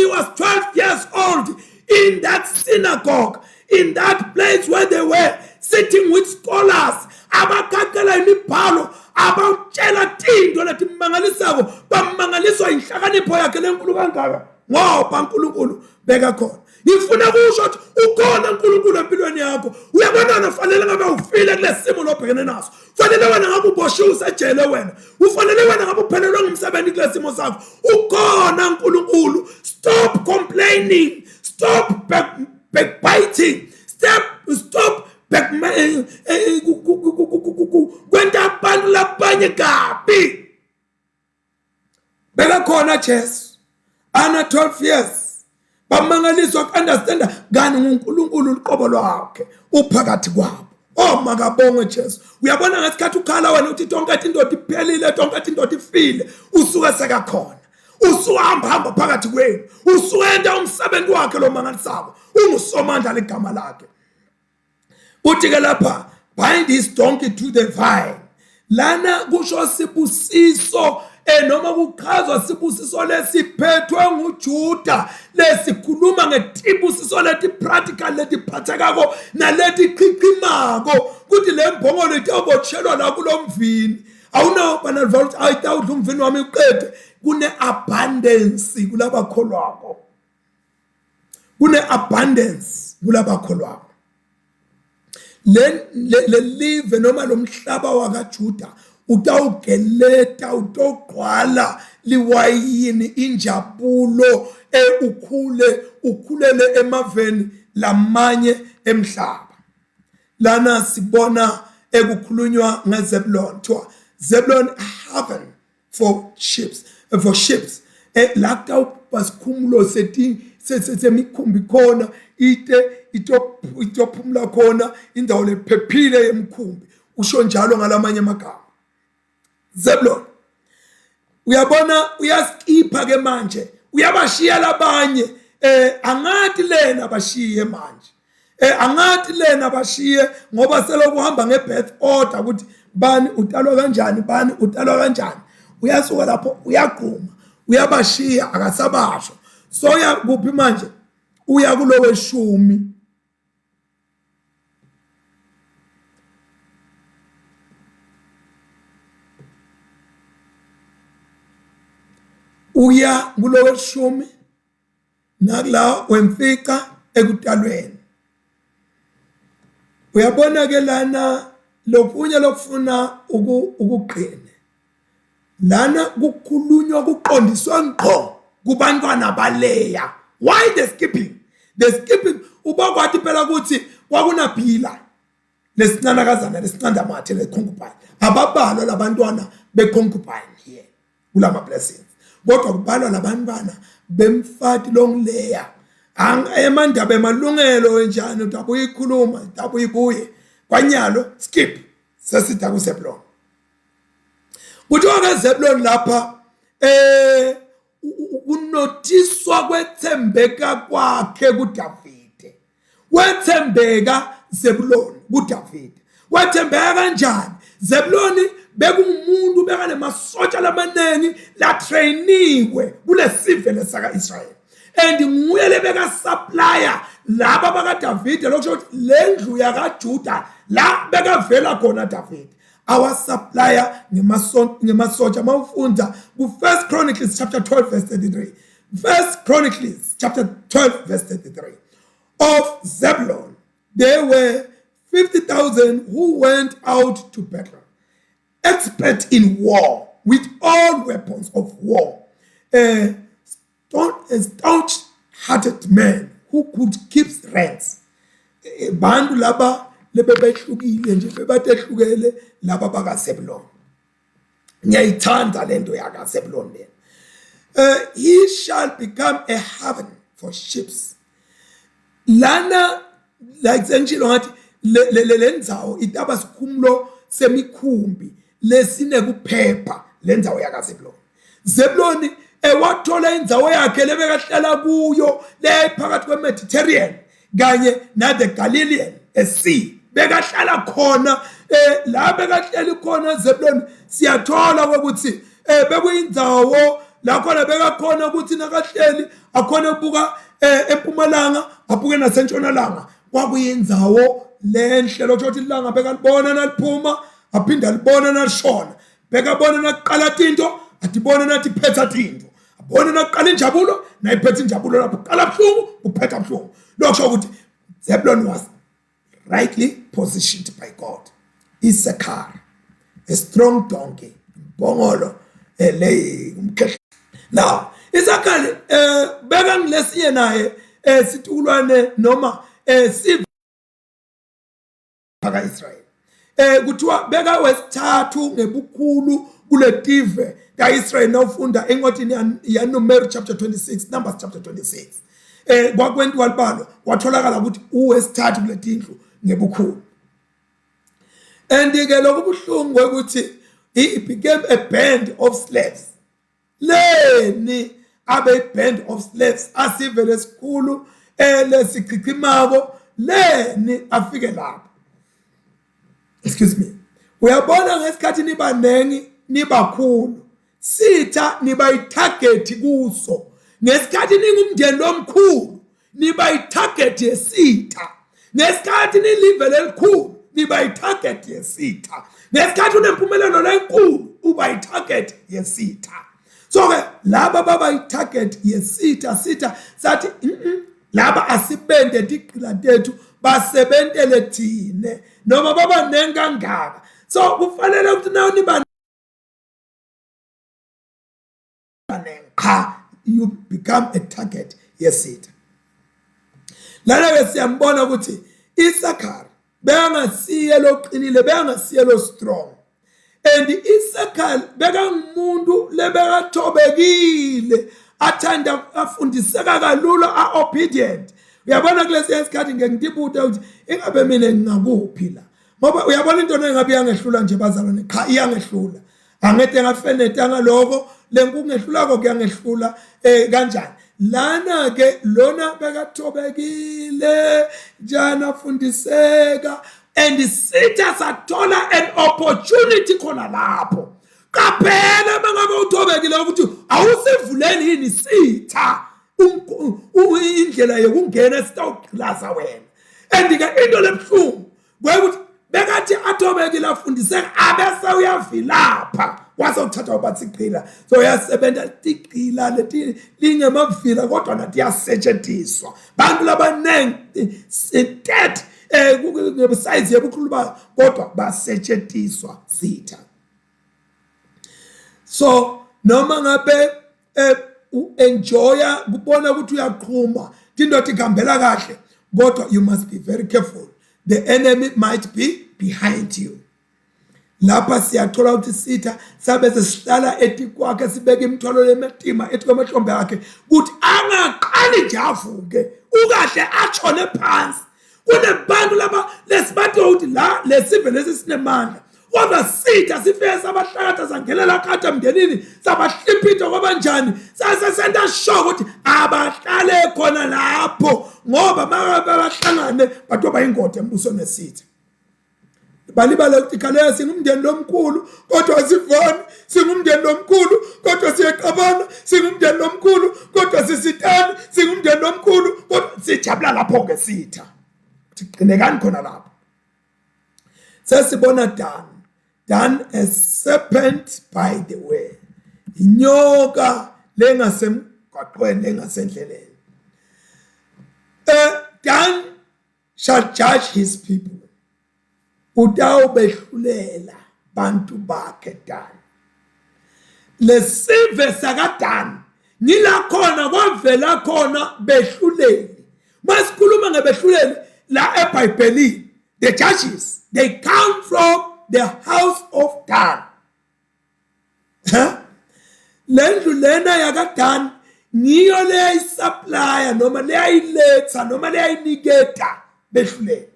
was 12 years old in that synagogue, in that place where they were sitting with scholars abakaqela imibhalo abawutshela tinto leti mangalisako bamangaliswa inhlakanipho yakhe lenkulu kangaka ngoba uNkulunkulu beka khona. Ngifuna kusho ukuthi ukhona uNkulunkulu empilweni yakho. Uyabona fanele ngabe ufile kulesimo lobhekene naso. Fanele wena ngabe uboshiwe usejele wena. Ufanele wena ngabe uphelelwe ngumsebenzi kulesimo sakho. Ukhona uNkulunkulu. Stop complaining. Stop backbiting. Stop kwenta abantu labanye kabi. Beka khona Jesu. Ana 12 years. Bamangaliswa ku-understanda ngani nguNkulunkulu uqobo lwakhe uphakathi kwabo. Oh makabonge Jesu. Uyabona ngesikhathi ukhala wena uthi tonke indoda iphelile, tonke indoda ifile, usuke sekakhona. Usuhamba phakathi kwenu. Usuenda umsebenzi wakhe lo mangalisako. Ungusomandla legama lakhe. Uthi ke lapha, bind his donkey to the vine. Lana kusho sibusiso noma kuchazwa sibusiso lesiphethwe nguJuda lesikhuluma ngetibusiso leti practical leti phathekako naleti qiqimako kuthi lembongo leti obotshelwa la kulomvini awunawo banalva ukuthi ayitawudla umvini wami uqede kune abundance kulabakholwako kune abundance kulabakholwako le live noma lo mhlaba wakaJuda utawugeleta utogqwala liwayini injabulo ukhulele emaveni lamanye emhlaba. Lana sibona ekukhulunywa ngeZebulon thiwa Zebulon haven for ships la kutawubasikhumulo semikhumbi khona itophumula khona indawo lephephile yemkhumbi usho njalo ngalamanye amagama. Zebulon uyabona uyaskipha ke manje uyabashiya labanye angathi lena bashiye manje angathi lena bashiye ngoba selokuhamba ngebirth order ukuthi bani utalwa kanjani bani utalwa kanjani uyasuka lapho uyaqhuma uyabashiya akasabasho so yakuphi manje uya kulowe 10 uya kulowe 10 nakula wemfika ekutalweni. Uyabona ke lana lokunye lokufuna ukuqine lana kukhulunywa kuqondiswa ngqo kubantwana baleya. Why the skipping uba kwathi phela ukuthi kwakunabhila lesinanakazana lesinqanda mathe leconcubine ababalwa labantwana beconcubine here kulama blessings kodwa kubalwa labantwana bemfati longileya emandaba emalungelo enjani utabuye ikhuluma utabuye ibuye kwanyalo skip sesida kuZebulon kuthiwa ke Zebulon lapha unotiswa kwethembeka kwakhe kuDavide wethembeka Zebulon kuDavide wethembeka kanjani Zebuloni bekumuntu bekane masotsha lamanengi la trainiwe kule sivele saka Israel and nguye lebeka supplier laba baka Davide lokusho lendlu yaka Juda la beka vela khona Davide our supplier ngemasotsha mawufunda ku 1 Chronicles chapter 12 verse 33 1 Chronicles chapter 12 verse 33 of Zebulon there were 50,000 who went out to battle expert in war with all weapons of war stout-hearted men who could keep ranks bantu laba lebebehlukile nje bebatehlukele laba baka Zebulon ngiyayithanda lento yaka Zebulon le he shall become a haven for ships lana like senjilo ngathi lendzawo itaba sikhumulo semikhumbi lesine kuphepha lendzawo yaka Zebulon Zebulon wathola indzawo yakhe lebekahlala kuyo lephakathi kweMediterranean kanye na the Galilean Sea bekahlala khona la bekahleli khona Zebulon siyathola ukuthi bekuyindzawo la khona bekakhona ukuthi nakahleli akhona ubuka empumalanga abuke nasentshonalanga kwakuyindzawo lenhle lokho ilanga bheka libona naliphuma aphinda libona nalishona bheka bona naqala tinto atibona nathi phetha tinto abona naqala injabulo nayiphetha injabulo lapho qala buhlungu uphetha buhlungu lokho ukuthi Zebulon was rightly positioned by God. Issachar, a strong donkey, bongolo now Issachar beka ngilesiye naye situlwane noma siva phaka Israel kuthiwa beka wesithathu ngebukhulu kule tive kaIsrael nawufunda encwadini yaNumeri chapter 26 Numbers chapter 26 kwakwentiwa libalo kwatholakala ukuthi uwesithathu kule tindlu ngebukhulu and ke lokubuhlungu ukuthi he became a band of slaves leni abe band of slaves asivele sikhulu lesichichimako leni afike lapho excuse me uyabona ngesikhathi nibanengi nibakhulu sitha niba itarget kuso ngesikhathi ningumndeni lomkhulu niba itarget yesitha ngesikhathi nilivele elikhulu niba itarget yesitha ngesikhathi unempumelelo lenkulu uba itarget yesitha so ke laba baba itarget yesitha sitha sathi laba asibende iqila lethu basebentele thine noma baba nenkangaka so kufanele ukuthi nawo niba you become a target yesitha lana ke siyambona ukuthi Issachar bengasiye loqinile bengasiye lo strong and Issachar beka ngumuntu lebekathobekile athanda afundiseka kalula a-obedient uyabona kulesi isikhathi ngiyibuta ukuthi ingabe mina ngingakuphi la ngoba uyabona into engabe yangehlula nje bazalwane cha iyangehlula angete ngafeneta ngaloko lenkungehlulako kuyangehlula kanjani lana ke lona bekathobekile jana fundiseka and sitha sathola an opportunity khona lapho kaphela mangabe uthobekile ukuthi awusivuleni yini sitha indlela yokungena esitawugqilaza wena and ke into lebhlungu kwekuthi bekathi athobekile afundiseka abese uyavilapha wasawuthatha ubathi iqhila so uyasebenza iqhila leti lingemavila kodwa nathi yasetshenziswa bantu labanengi instead ngebesize yebukhulu ba kodwa basetshenziswa sitha so noma ngabe enjoya kubona ukuthi uyaqhuma indoti ihambela kahle kodwa you must be very careful the enemy might be behind you lapha siyathola ukuthi sitha sabe sesihlala etikwakhe sibeke imithwalo lematima ethikwamahlombe akhe ukuthi angaqali nje avuke ukahle atshone phansi kunebantu laba lesibathi ukuthi la lesive lesinemandla kodwa sitha sifike sabahlakatha sangelela khatha emndenini sabahliphitha kwabanjani sasesenta sure ukuthi abahlale khona lapho ngoba babahlangane bathoba ingodi embusweni nesitha balibala ukuthi khale singumndeni lomkhulu kodwa sivani singumndeni lomkhulu kodwa siyeqabana singumndeni lomkhulu kodwa sisitani singumndeni lomkhulu kodwa sijabula lapho ke sitha siqinekani khona lapho sesibona Dan a serpent by the way inyoka lengasemgwaqweni engasendleleni Dan shall judge his people utawubehlulela bantu bakhe Dan lesive sakaDan nila khona kwavela khona behluleli masikhuluma ngebehluleli la eBhayibhelini the judges they come from the house of Dan lendlu lena yakaDan niyo leyayisupplya noma leyayiletha noma leyayiniketa behluleli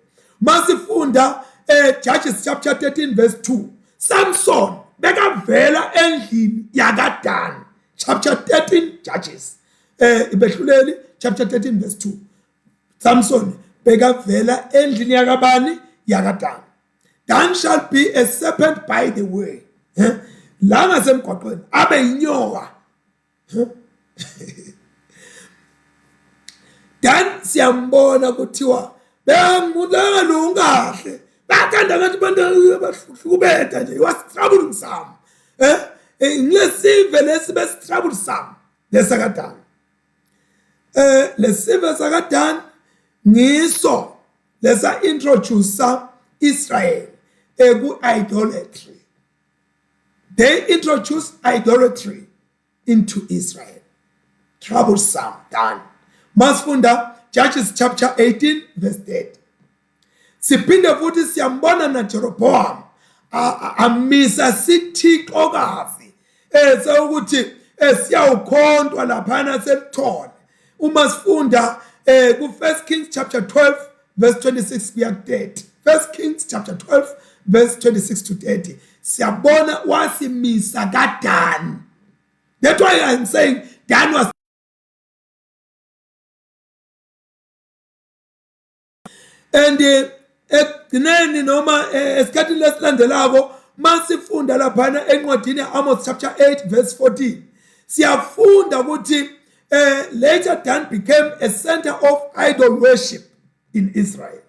masifunda Judges chapter 13 verse 2 Samson bekavela endlini yakaDan chapter 13 Judges behluleli chapter 13 verse 2 Samson bekavela endlini yakabani yakaDan Dan shall be a serpent by the way la ngasemgwaqweni abe inyoka Dan siyambona kuthiwa bengudlanga lungahle bathanda ngathi bantu abahlukubetha nje was troublesome ngilesive lesibe troublesome lesakadani lesive sakadani ngiso lesa introduce Israel ku idolatry. They introduced idolatry into Israel. Troublesome done. Masfunda Judges chapter 18 verse 30. Siphinde futhi siyambona na Jeroboam amisa sithixo kazi ukuthi siyawukhontwa laphana selithole. Uma sifunda ku 1 Kings chapter 12 verse 26 kuya 30. 1 Kings chapter 12 verse 26 to 30. Siyabona wasimisa kaDan. That's why I'm saying Dan was and ekugcineni noma esikhathini lesilandelako masifunda laphana encwadini Amos chapter 8 verse 14 siyafunda ukuthi later Dan became a center of idol worship in Israel.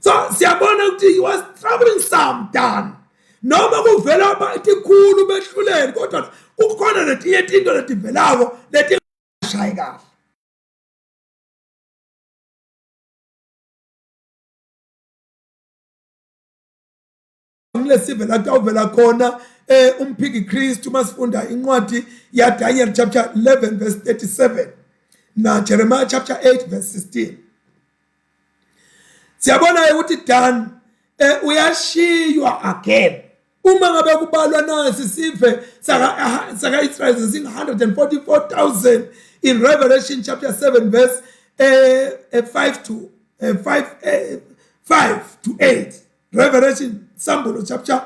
So siyabona ukuthi he was troubling some Dan. Noma kuvela abantu ikhulu behluleli kodwa ukukhona letinye into letivelako leti shayi kahle. Ngilesivela kawuvela khona umphiki Kristu masifunda incwadi ya Daniel chapter 11 verse 37 na Jeremiah chapter 8 verse 16. Siyabona ukuthi Dan uyashiywa again. Uma ngabe kubalwa nasi sive saka Israel zing 144,000 in Revelation chapter 7 verse 5 to 8. Revelation Sambulo chapter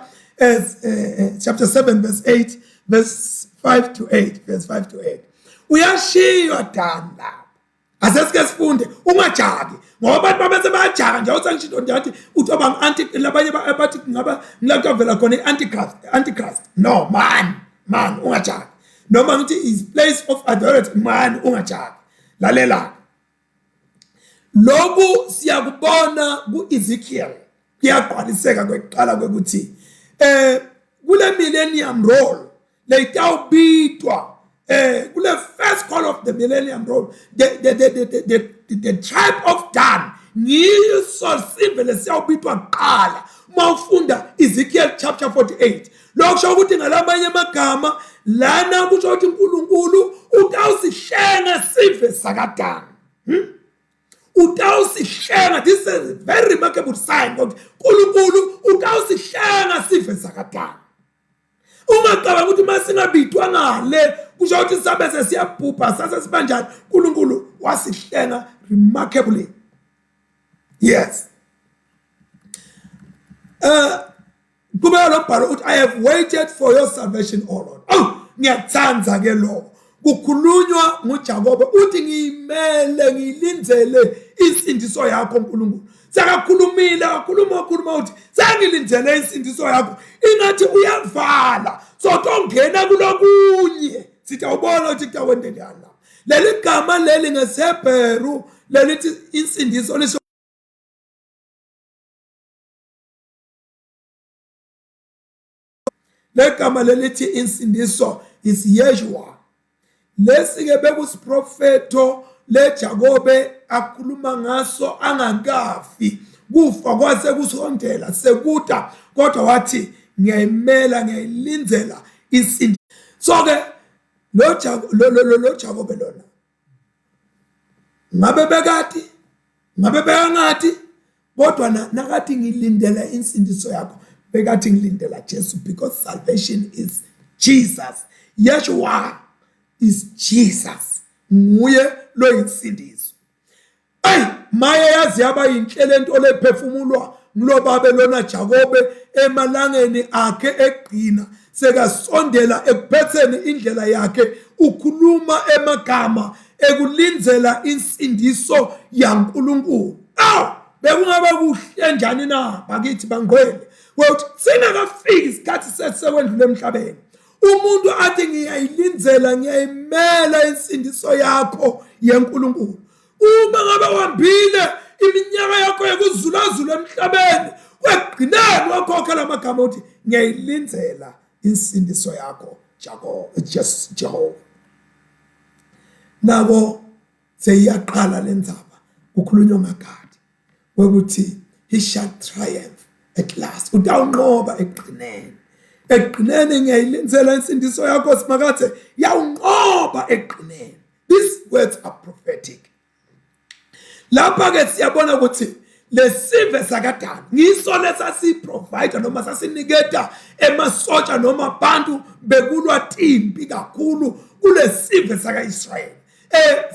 7 verse 8 verse 5 to 8 verse 5 to 8. Uyashiywa Dan la. Asesike sifunde ungajabi ngoba abantu babese bayajaga nje awusangisho nje uthoba anti labanye abathi ngaba ngilakuvela khona antichrist no man ungajabi noma ngithi is place of authority man ungajabi lalela lokhu siyakubona ku-Ezekiel kuyaqwaliseka kweqala kwekuthi kule millennium roll leyitawubitwa kule first call of the millennium roll the tribe of Dan ngiso sivele siyawubitwa kuqala mawufunda Ezekiel chapter 48 lokusho ukuthi ngalamanye amagama lana kusho ukuthi uNkulunkulu utawusihlenga sive sakaDan utawusihlenga. This is a very remarkable sign ukuthi uNkulunkulu utawusihlenga sive sakaDan. Ungacabanga ukuthi masingabitwa ngale kusho ukuthi sabe sesiyabhubha sase sibanjani uNkulunkulu wasihlenga remarkably. Yes. Kuba lo bhalo uthi I have waited for your salvation, O Lord. Oh, ngiyathanza ke lo. Kukhulunywa nguJakobe uthi ngiyimele ngilindzele isindiso yakho uNkulunkulu. Sakakhulumile akhuluma uthi sengilindele isindiso yakho ingathi uyavala so tongena kulokunye sithi awubona ukuthi kutawendekani la. Leli gama leli ngeShebheru lelithi insindiso lisho legama lelithi insindiso is Yeshua. Lesike bekusiprofeto leJakobe akhuluma ngaso angakafi kufa kwase kusondela sekuda kodwa wathi ngiyayimela ngiyayilindzela insindiso. So ke lo Jakobe lona ngabe bekati ngabe bekangathi kodwa nakathi ngilindela insindiso yakho bekathi ngilindela Jesu because salvation is Jesus. Yeshua is Jesus. Nguye lo insindiso. Ay maye yazi yaba yinhlelo into lephefumulwa nglobabe lona Jakobe emalangeni akhe egqina sekasondela ekuphetheni indlela yakhe ukhuluma emagama ekulindzela insindiso yaNkulunkulu. Bekungaba kuhle njani na bakithi bangcwele ukuthi singakafiki isikhathi sesekwendlule emhlabeni umuntu athi ngiyayilindzela ngiyayimela insindiso yakho yeNkulunkulu. Uma ngabe wambile iminyaka yakho yokuzulazula emhlabeni wegcineni wakhokha lamagama uthi ngiyayilindzela insindiso yakho Jehova. Nabo seyiyaqala lendzaba kukhulunywa ngagadi ukuthi he shall triumph at last. Utawunqoba ekugcineni ngiyayilindzela insindiso yakho simakathe yawunqoba ekugcineni. These words are prophetic. Lapha ke siyabona ukuthi lesive sakadani ngiso lesasiprovide noma sasiniketa emasotsha noma abantu bekulwa timpi kakhulu kulesive saka-Israyeli.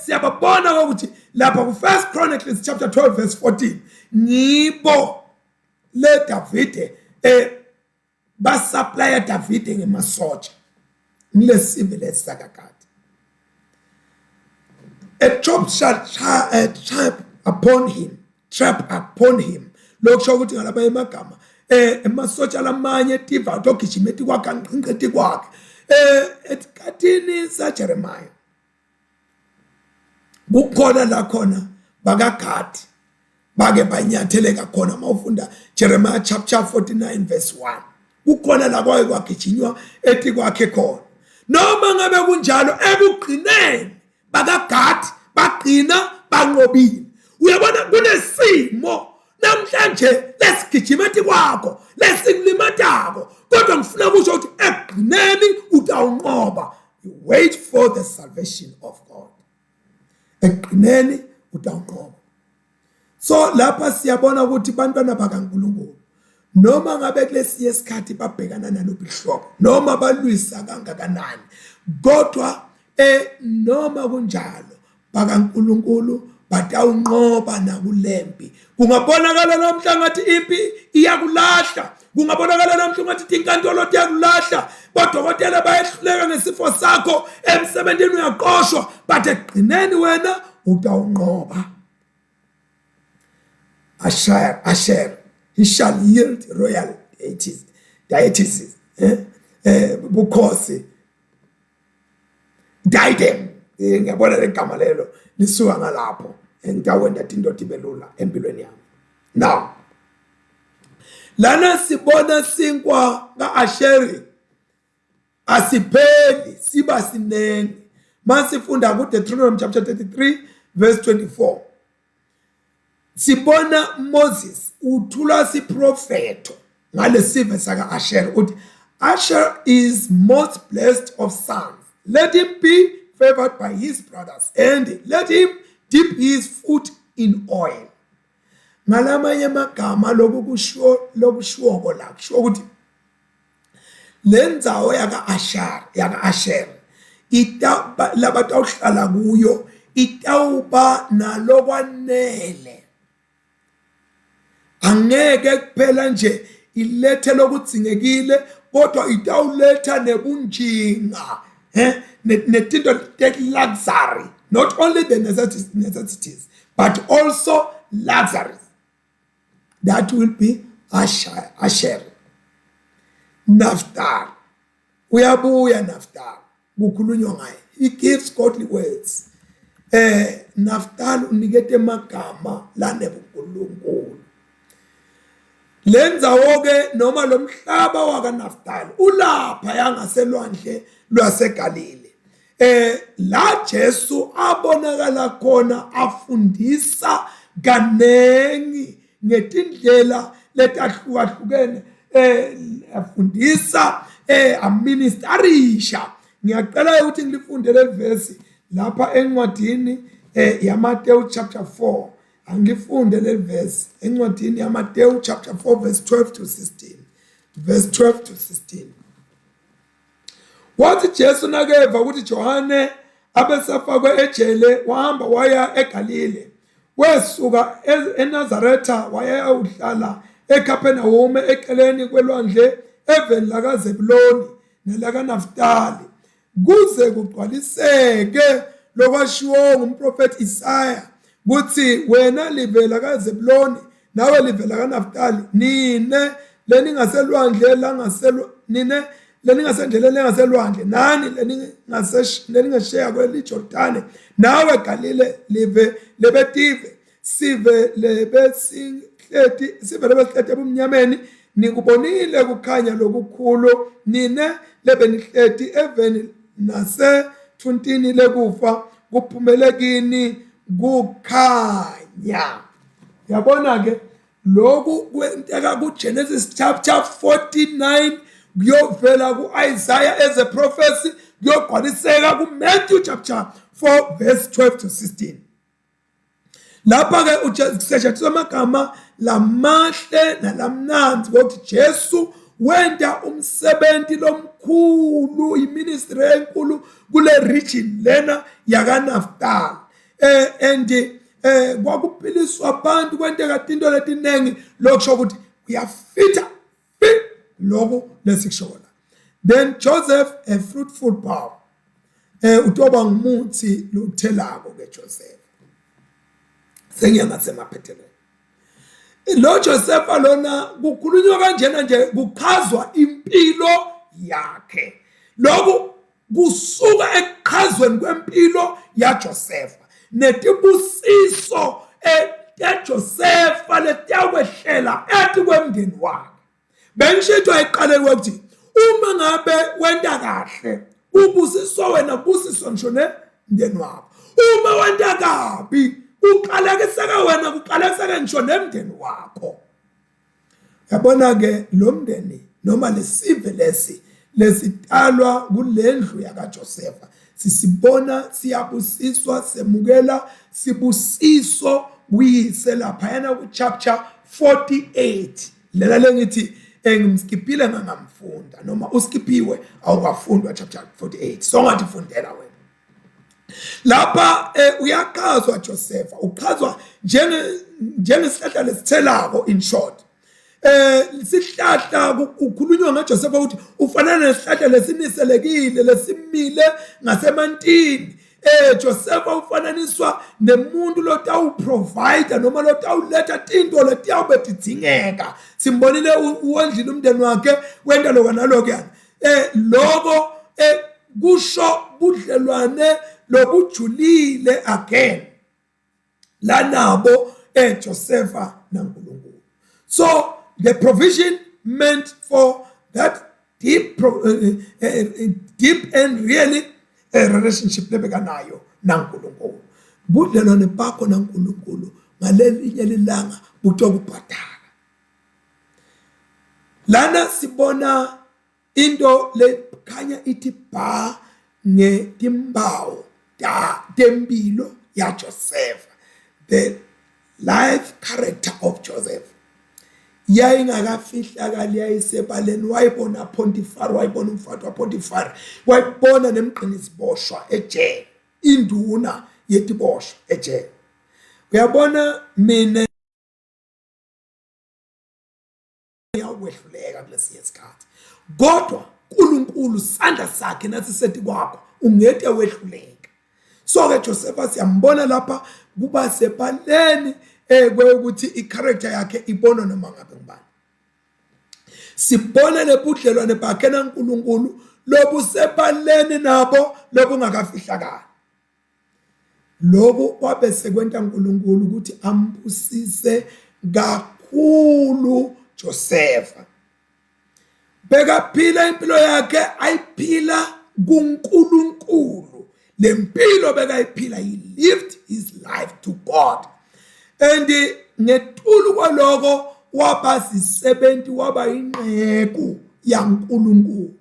Siyababona ukuthi lapha ku 1 Chronicles chapter 12 verse 14 ngibo le Davide basupplya Davide ngemasotsha ngilesive lesakakade. A trap shall trap upon him. Lokusho ukuthi ngalaba emagama emasotsha lamanye tiva ogijima ethi kwakhe anqinqethi kwakhe esikhathini saJeremiah bukhona la khona bakagadi bake banyatheleka khona mawufunda Jeremiah chapter 49 verse 1 kukhona la kwagijinywa ethi kwakhe khona. Noma ngabe kunjalo ekugcineni bakagadi bagcina banqobile. Uyabona kunesimo namhlanje lesigijima ethi kwakho lesikulimatako kodwa ngifuna ukusho ukuthi ekugcineni utawunqoba. You wait for the salvation of God. Ekugcineni utawunqoba. So lapha siyabona ukuthi bantwana bakaNkulunkulu noma ngabe kulesiye isikhathi babhekana nalophi ihlobo noma balwisa kangakanani kodwa noma kunjalo bakaNkulunkulu batawunqoba nakulempi. Kungabonakala namhla ngathi impi iyakulahla, kungabonakala namhla ngathi inkantolo iyakulahla, bodokotela bayehluleka ngesifo sakho, emsebenzini uyaqoshwa, but ekugcineni wena utawunqoba. Asher, he shall yield royal deities, bukhosi, diadem. Ngiyabona legama lelo lisuka ngalapho engitawenda into tibelula empilweni yami. Now lana sibona sinkwa kaAsheri asipheli siba sinengi. Masifunda ku Deuteronomy chapter 33 verse 24 sibona Moses uthula siprofeto ngalesive saka Asher uthi Asher is most blessed of sons, let him be favored by his brothers, and let him dip his foot in oil. Ngalamanye amagama lokushuoko la kusho ukuthi lendzawo yaka Asher labatawuhlala kuyo itawuba nalokwanele, angeke kuphela nje ilethe lokudzingekile kodwa itawuletha nebunjinga netinto luxury, not only the necessities but also luxuries. That will be Asher. Naphtali uyabuya Naphtali kukhulunywa ngaye, he gives godly words. Naphtali unikete magama lanebunkulunkulu. Lendzawo ke noma lomhlaba waka Naphtali ulapha yangaselwandle lwaseGalile. La Jesu abonakala khona afundisa kanengi ngetindlela letahlukahlukene, afundisa aministarisha. Ngiyaqala ukuthi ngilifunde le verse lapha encwadini yaMateyu chapter 4. Angifunde le verse encwadini yaMateyu chapter 4 verse 12 to 16. Verse 12 to 16. Wathi Jesu nakeva ukuthi Johane abesafakwe ejele wahamba waya eGalile, wesuka eNazaretha waya uhlala eKapenawume eceleni kwelwandle eveni lakaZebuloni nelakaNaftali, kuze kugcwaliseke lokwashiwo ngumprofeti Isaya kuthi wena live lakaZebuloni nawe live lakaNaftali, nine leningaselwandle nine leningasendleleni engaselwandle, nani leningasheya kweliJordani, nawe Galile live lebetive sivele besihleti ebumnyameni nikubonile kukhanya lokukhulu nine lebenihleti eveni nasethunthini lekufa kuphumele kini kukhanya. Yabona ke lokhu kwenteka kuGenesis chapter 49 kuyovela kuIsaiah as a prophecy kuyogcwaliseka kuMatthew chapter 4 verse 12 to 16. Lapha ke usetshenziswa amagama lamahle nalamnanzi ukuthi Jesu wenda umsebenzi lomkhulu iministry enkulu kule region lena yakaNaftali and kwakuphiliswa abantu kwenteka into letinengi lokusho ukuthi uyafita lokho lesikushola. Then Joseph a fruitful bough utoba ngumuthi lothelako ke Joseph sengiyangasemaphethelweni lo Joseph alona kukhulunywa kanjena nje kuchazwa impilo yakhe lokho kusuka ekuchazweni kwempilo yaJoseph netibusiso eJoseph letiyakwehlela ethi kwemndeni wakhe bengishitshwa eqaleni ukuthi uma ngabe wenta kahle ubusiso wena busiso ngisho nemndeni wakho uma wenta kabi uqalekiseka wena kuqalekiseka ngisho nemndeni wakho. Yabona ke lo mndeni noma lesive lesitalwa kulendlu yakaJosepha sisibona siyabusiswa semukela sibusiso kuyise lapha yana ku chapter 48 lela lengithi ngimskipile ngamfunda noma uskipiwe awukafundwa chapter 48 so ngathi fundela wena lapha uyaqhazwa Joseph uqhazwa njengesihlahla lesithelako in short sihlahla ukukhulunywa ngaJoseph ukuthi ufanele nesihlahla lesiniselekile lesimile ngasemantini Joseph ufananiswa nemuntu lotawu provider noma lotawuletha into letiyawube tidingeka simbonile uwondlile umndeni wakhe wenda lokho nalokho yana lokho kusho budlelwane lobujulile again lanabo Josepha naNkulunkulu. So the provision meant for that deep and really a relationship lebekanayo naNkulunkulu budlelwane bakho naNkulunkulu ngalelinye lilanga butokubhatala lana sibona into lekhanya ithi ba ngetimbawu tempilo yaJoseph the life character of Joseph yayingakafihlakali yayisebaleni wayibona Potiphar wayibona umfati waPotiphar wayibona nemqinisiboshwa ejele induna yetiboshwa ejele. Uyabona mina yawehluleka kulesi isikhathi kodwa uNkulunkulu sandla sakhe nathi sethi kwakho ungete wehluleka. So ke Joseph siyambona lapha kuba sepaleni kwekuthi icharacter yakhe ibonwa noma ngabe ngubani. Sibona lebudlelwane bakhe naNkulunkulu lobu sepaleni nabo lobungakafihlakala. Lokho kwabe sekwenta uNkulunkulu ukuthi ambusise kakhulu Joseph. Bekaphila impilo yakhe ayiphila kuNkulunkulu. Lempilo bekayiphila he lived his life to God. And ngetulu kwaloko waba sisebenti waba inqeku yaNkulunkulu.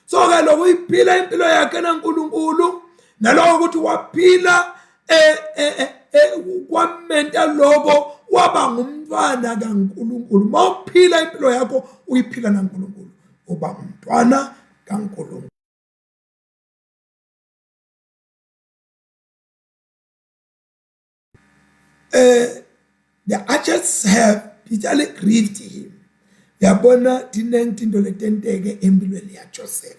So ke lokho iphila impilo yakhe naNkulunkulu naloko ukuthi waphila kwamenta lokho waba ngumntwana kaNkulunkulu. Mawuphila impilo yakho uyiphila naNkulunkulu uba umntwana kaNkulunkulu. The archers have bitterly grieved him. Yabona tinento letenteke empilweni yaJoseph.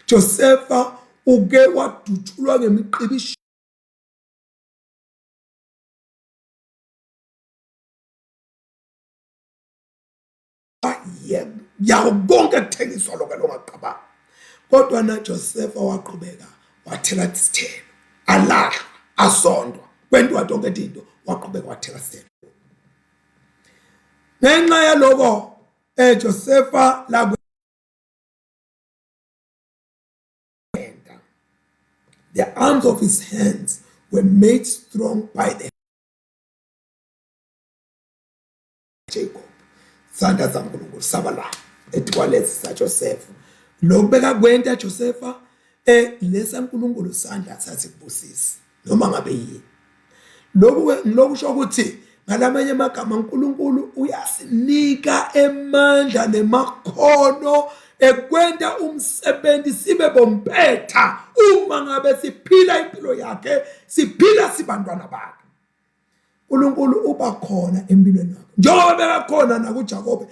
Joseph uke waduthulwa ngemiqibisho yawo konke kuthengiswa lokho longaqabanga. Kodwa na Joseph waqhubeka wathela isithelo alahlwa asondwa kwentwa tonke into waqhubeka wathekasela. Ngenxa yaloko Josepha la the arms of his hands were made strong by the Jacob. Sandla zaNkulunkulu sabala etwalezi sa Joseph. Lokubeka kwenta Josepha lesa nkulunkulu sandla sasibusisi noma ngabe yini. Lokusho ukuthi ngalamanye amagama uNkulunkulu uyasinika emandla nemakhono ekwenta umsebenzi sibe bompetha uma ngabe siphila impilo yakhe siphila sibantwana bakhe. uNkulunkulu uba khona empilweni yakho njengoba bekakhona na kuJakobe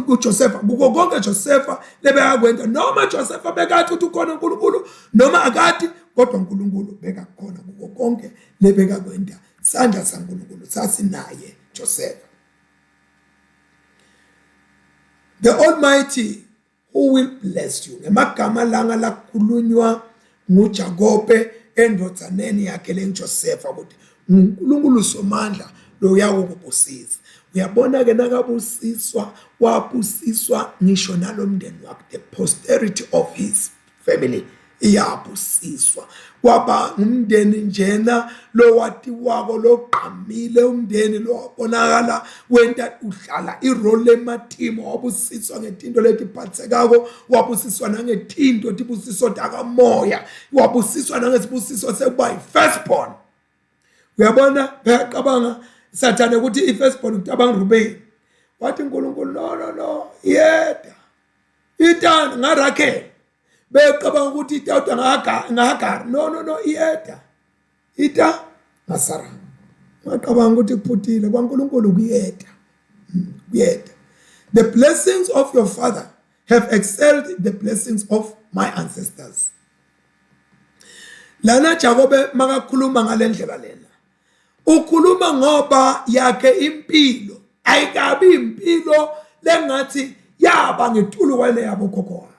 kuJosepha kuko konke Josepha lebeka kwenta noma Josepha bekathi uthi ukhona uNkulunkulu noma akathi kodwa uNkulunkulu beka khona kuko konke lebeka kwenta sandla saNkulunkulu sasinaye Josepha. The Almighty who will bless you ngemagama langa lakhulunywa nguJakobe endodzaneni yakhe leNjosepha ukuthi uNkulunkulu somandla lo uyakubusisa. Uyabona ke nakabusiswa wabusiswa ngisho nalomndeni wakhe the posterity of his family iyabusiswa kwaba umndeni njena lo wathi wako loqhamile umndeni lo wabonakala wenta udlala irole emathimo wabusiswa ngetinto letiphathekako wabusiswa nangetinto tibusiso takamoya wabusiswa nangesibusiso sekuba firstborn. Uyabona bayaqabanga Sathane ukuthi ifirstborn utabanga Rubeni wathi uNkulunkulu no yeda itani ngaRakhel beqabanga ukuthi itawuta ngaHagar no yeda ita ngaSara ngaqabanga ukuthi kuphuthile kwaNkulunkulu kuyeda. The blessings of your father have excelled the blessings of my ancestors. Lana Jakobe makakhuluma ngalendlela lena ukhuluma ngoba yakhe impilo ayikabi impilo lengathi yaba ngetulu kwale yabo gogo wakhe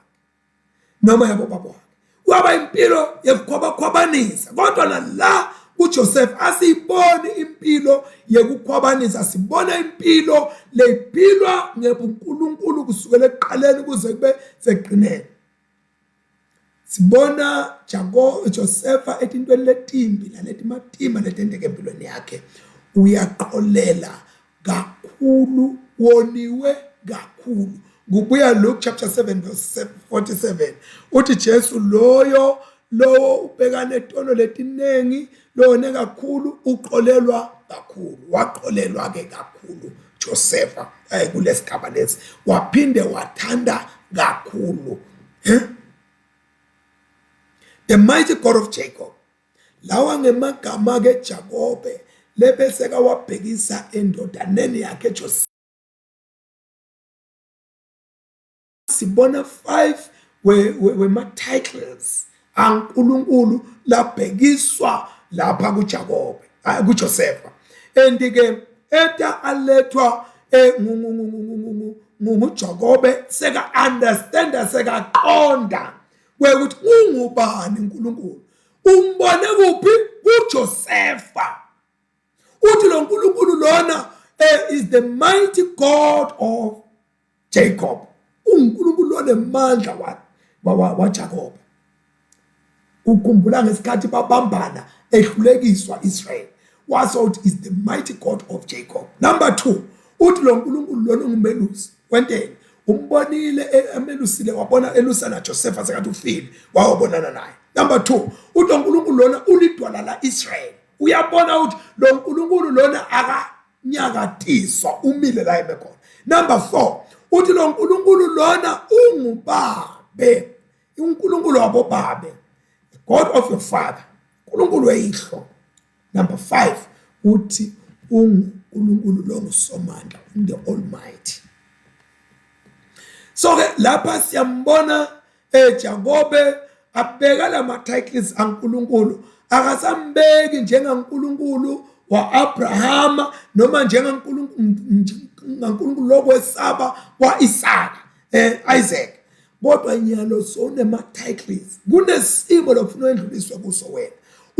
noma yabo baba wakhe kwaba impilo yokukhwabanisa kodwa la uJoseph asiyiboni impilo yokukhwabanisa sibona impilo lephilwa ngebuNkulunkulu kusukela eqaleni kuze kube seqinene. Sibona Josepha etintweni letimbi naletimatima letendeke empilweni yakhe uyaqolela kakhulu woniwe kakhulu. Kubuya Luke chapter 7 verse 47 uthi Jesu lowo ubhekane etono letinengi lone kakhulu uqolelwa kakhulu waqolelwa ke kakhulu Josepha kulesigaba lesi waphinde wathanda kakhulu. The mighty God of Jacob lawa ngemagama ke Jakobe lebese kawabhekisa endodaneni yakhe Joseph. Sibona 5 wema titles ankulunkulu labhekiswa lapha kuJakobe kuJosepha endike eta alethwa nguJakobe seka understand seka qonda ukuthi ungubani uNkulunkulu umbone kuphi kuJosepha uthi lo uNkulunkulu lona is the mighty God of Jacob uNkulunkulu lona emandla waJakobe ukhumbula ngesikhathi babambana ehlulekiswa Israel waso is the mighty God of Jacob. Number 2 uthi lo uNkulunkulu lona ungumelusi wenteni umbonile emelusile wabona elusa na Josepha sekathi ufile wawabonana naye. Number 2 uthi uNkulunkulu lona ulidwala la Israel uyabona uthi lo uNkulunkulu lona akanyakatiswa umile la ebekhona. Number 4 uthi lo uNkulunkulu lona ungubabe uNkulunkulu wabobabe God of your father uNkulunkulu weyihlo. Number 5 uthi uNkulunkulu lo ngusomandla the Almighty. So lapha siyambona Jakobe abheka lama titles aNkulunkulu akasambeki njengaNkulunkulu waAbrahama noma njengaNkulunkulu lokwesaba waIsaka Isaac kodwa nyalo sone ma titles kunesimo lokufuna endluliswe kuso wena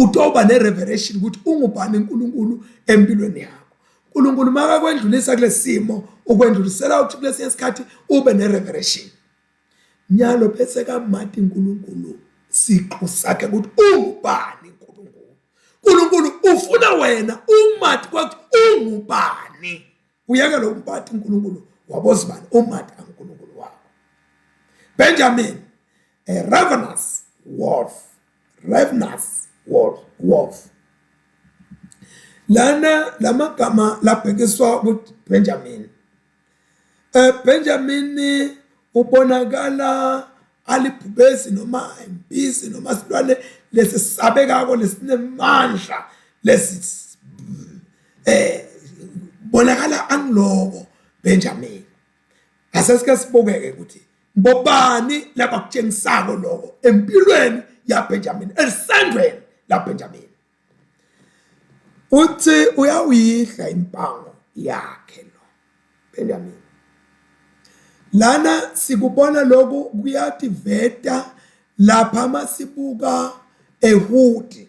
utoba ne-revelation ukuthi ungubani uNkulunkulu empilweni yakho. uNkulunkulu makakwendlulisa kulesimo ukwendlulisela ukuthi kulesinye isikhathi ube ne-revelation. Nyalo bese kamathi uNkulunkulu siqu sakhe ukuthi ungubani uNkulunkulu. uNkulunkulu ufuna wena umathi kwathi ungubani. Uyeke lo mpathi uNkulunkulu wabozibani umathi kaNkulunkulu wakho. Benjamin, a ravenous wolf. Lana lamagama labhekiswa ukuthi Benjamin. Benjamin ubonakala alibhubesi noma impisi noma silwane lesisabekako lesinemandla lesi bonakala angiloko Benjamin. Asesike sibukeke ukuthi bobani labakutshengisako lokho empilweni ya Benjamin esandweni la Benjamin. Uthi uyawihla impango yakhe lo Benjamin. Lana sikubona lokhu kuyativeta lapha masibuka Ehudi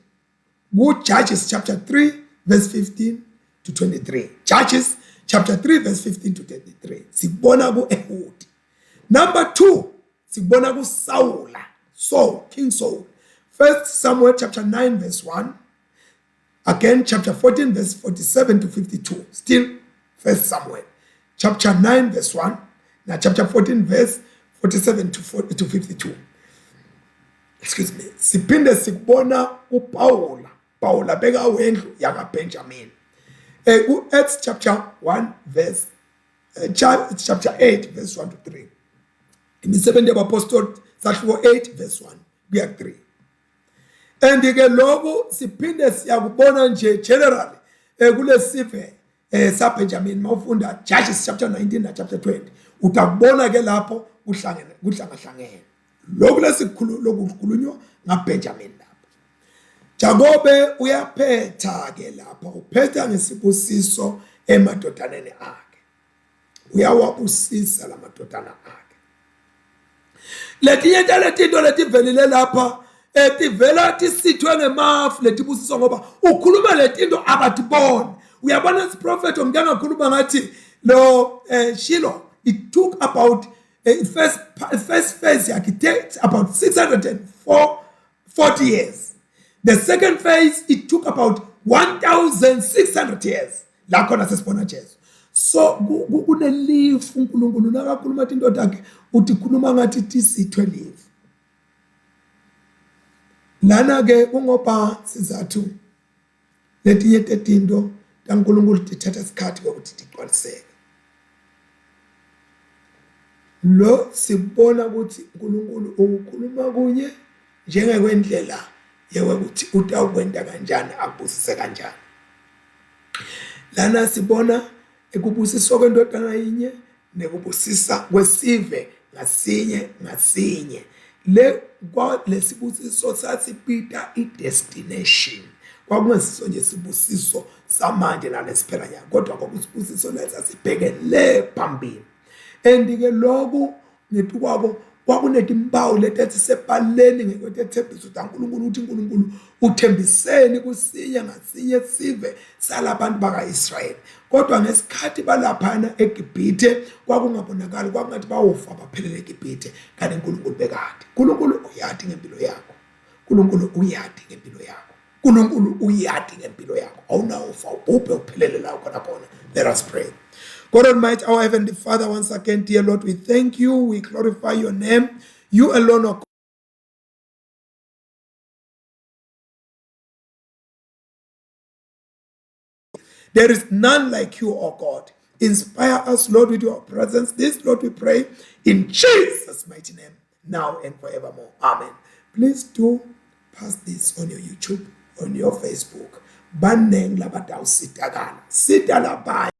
ku Judges chapter 3 verse 15 to 23. Judges chapter 3 verse 15 to 23. Sikubona ku Ehudi. Number 2, sikubona ku Saul, King Saul. 1 Samuel chapter 9 verse 1. Again chapter 14 verse 47 to 52. Still 1 Samuel chapter 9 verse 1. Now chapter 14 verse 47 to 52. Excuse me. Siphinde sikubona uPaula beka wendlu yaka Benjamin. Ku Acts chapter 1 verse chapter 8 verse 1 to 3. Imisebenzi yabaPostoli sahluko 8 verse 1 kuya 3. Andike lokho siphinde siyakubona nje generally kulesive sa Benjamin mawufunda Judges chapter 19 na chapter 20 utakubona ke lapho kuhlangene lokho lesikhulu lokukhulunywa ngaBenjamin lapha. Jakobe uyaphetha ke lapha uphetha ngesibusiso emadodaneni akhe. Uyawabusisa lamadodana akhe. Letinto letivelile lapha etivela tisithwe ngemafu letibusiso ngoba ukhuluma letinto abatiboni. Uyabona isiprophet omntanga khuluma ngathi lo Shiloh, it took about first phase yakhe takes about 640 years. The second phase it took about 1600 years. La khona sesibona Jesu. So kunelifu uNkulunkulu nakakhuluma into yakhe uthi khuluma ngathi tisithwe lifu. Lana ke ungoba sizathu letinye tetinto kaNkulunkulu dithatha isikhathi ukuthi tiqwaliseke. Lo sibona ukuthi uNkulunkulu ukukhuluma kunye njengekwendlela yekuthi utawukwenda kanjani abusise kanjani. Lana sibona ekubusiswa kwendodana yinye nekubusisa kwesive ngasinye lesibusiso sasipita i-destination kwakungesiso nje sibusiso samanje nalesiphela nyaka kodwa kwakusibusiso lesasibhekele phambili. Andike lokhu ngetukwabo kwakunetimpawu letethi sepaleni ngekwetethembisa ukuthi uNkulunkulu uthi uNkulunkulu uthembiseni kusinye ngasinye sive salabantu bakaIsrayeli. Kodwa ngesikhathi balaphana eGibhithe kwakungabonakali kwakungathi bawofa baphelele eGibhithe kanti uNkulunkulu bekade. uNkulunkulu uyadi ngempilo yakho. uNkulunkulu uyadi ngempilo yakho. uNkulunkulu uyadi ngempilo yakho. Awunawufa ubhubhe uphelele la khona. Let us pray. God Almighty, our Heavenly Father, once again, dear Lord, we thank you, we glorify your name. You alone are there is none like you, O God. Inspire us, Lord, with your presence. This, Lord, we pray in Jesus' mighty name, now and forevermore. Amen. Please do pass this on your YouTube, on your Facebook. Baneng labadao sitakala. Sitalabay.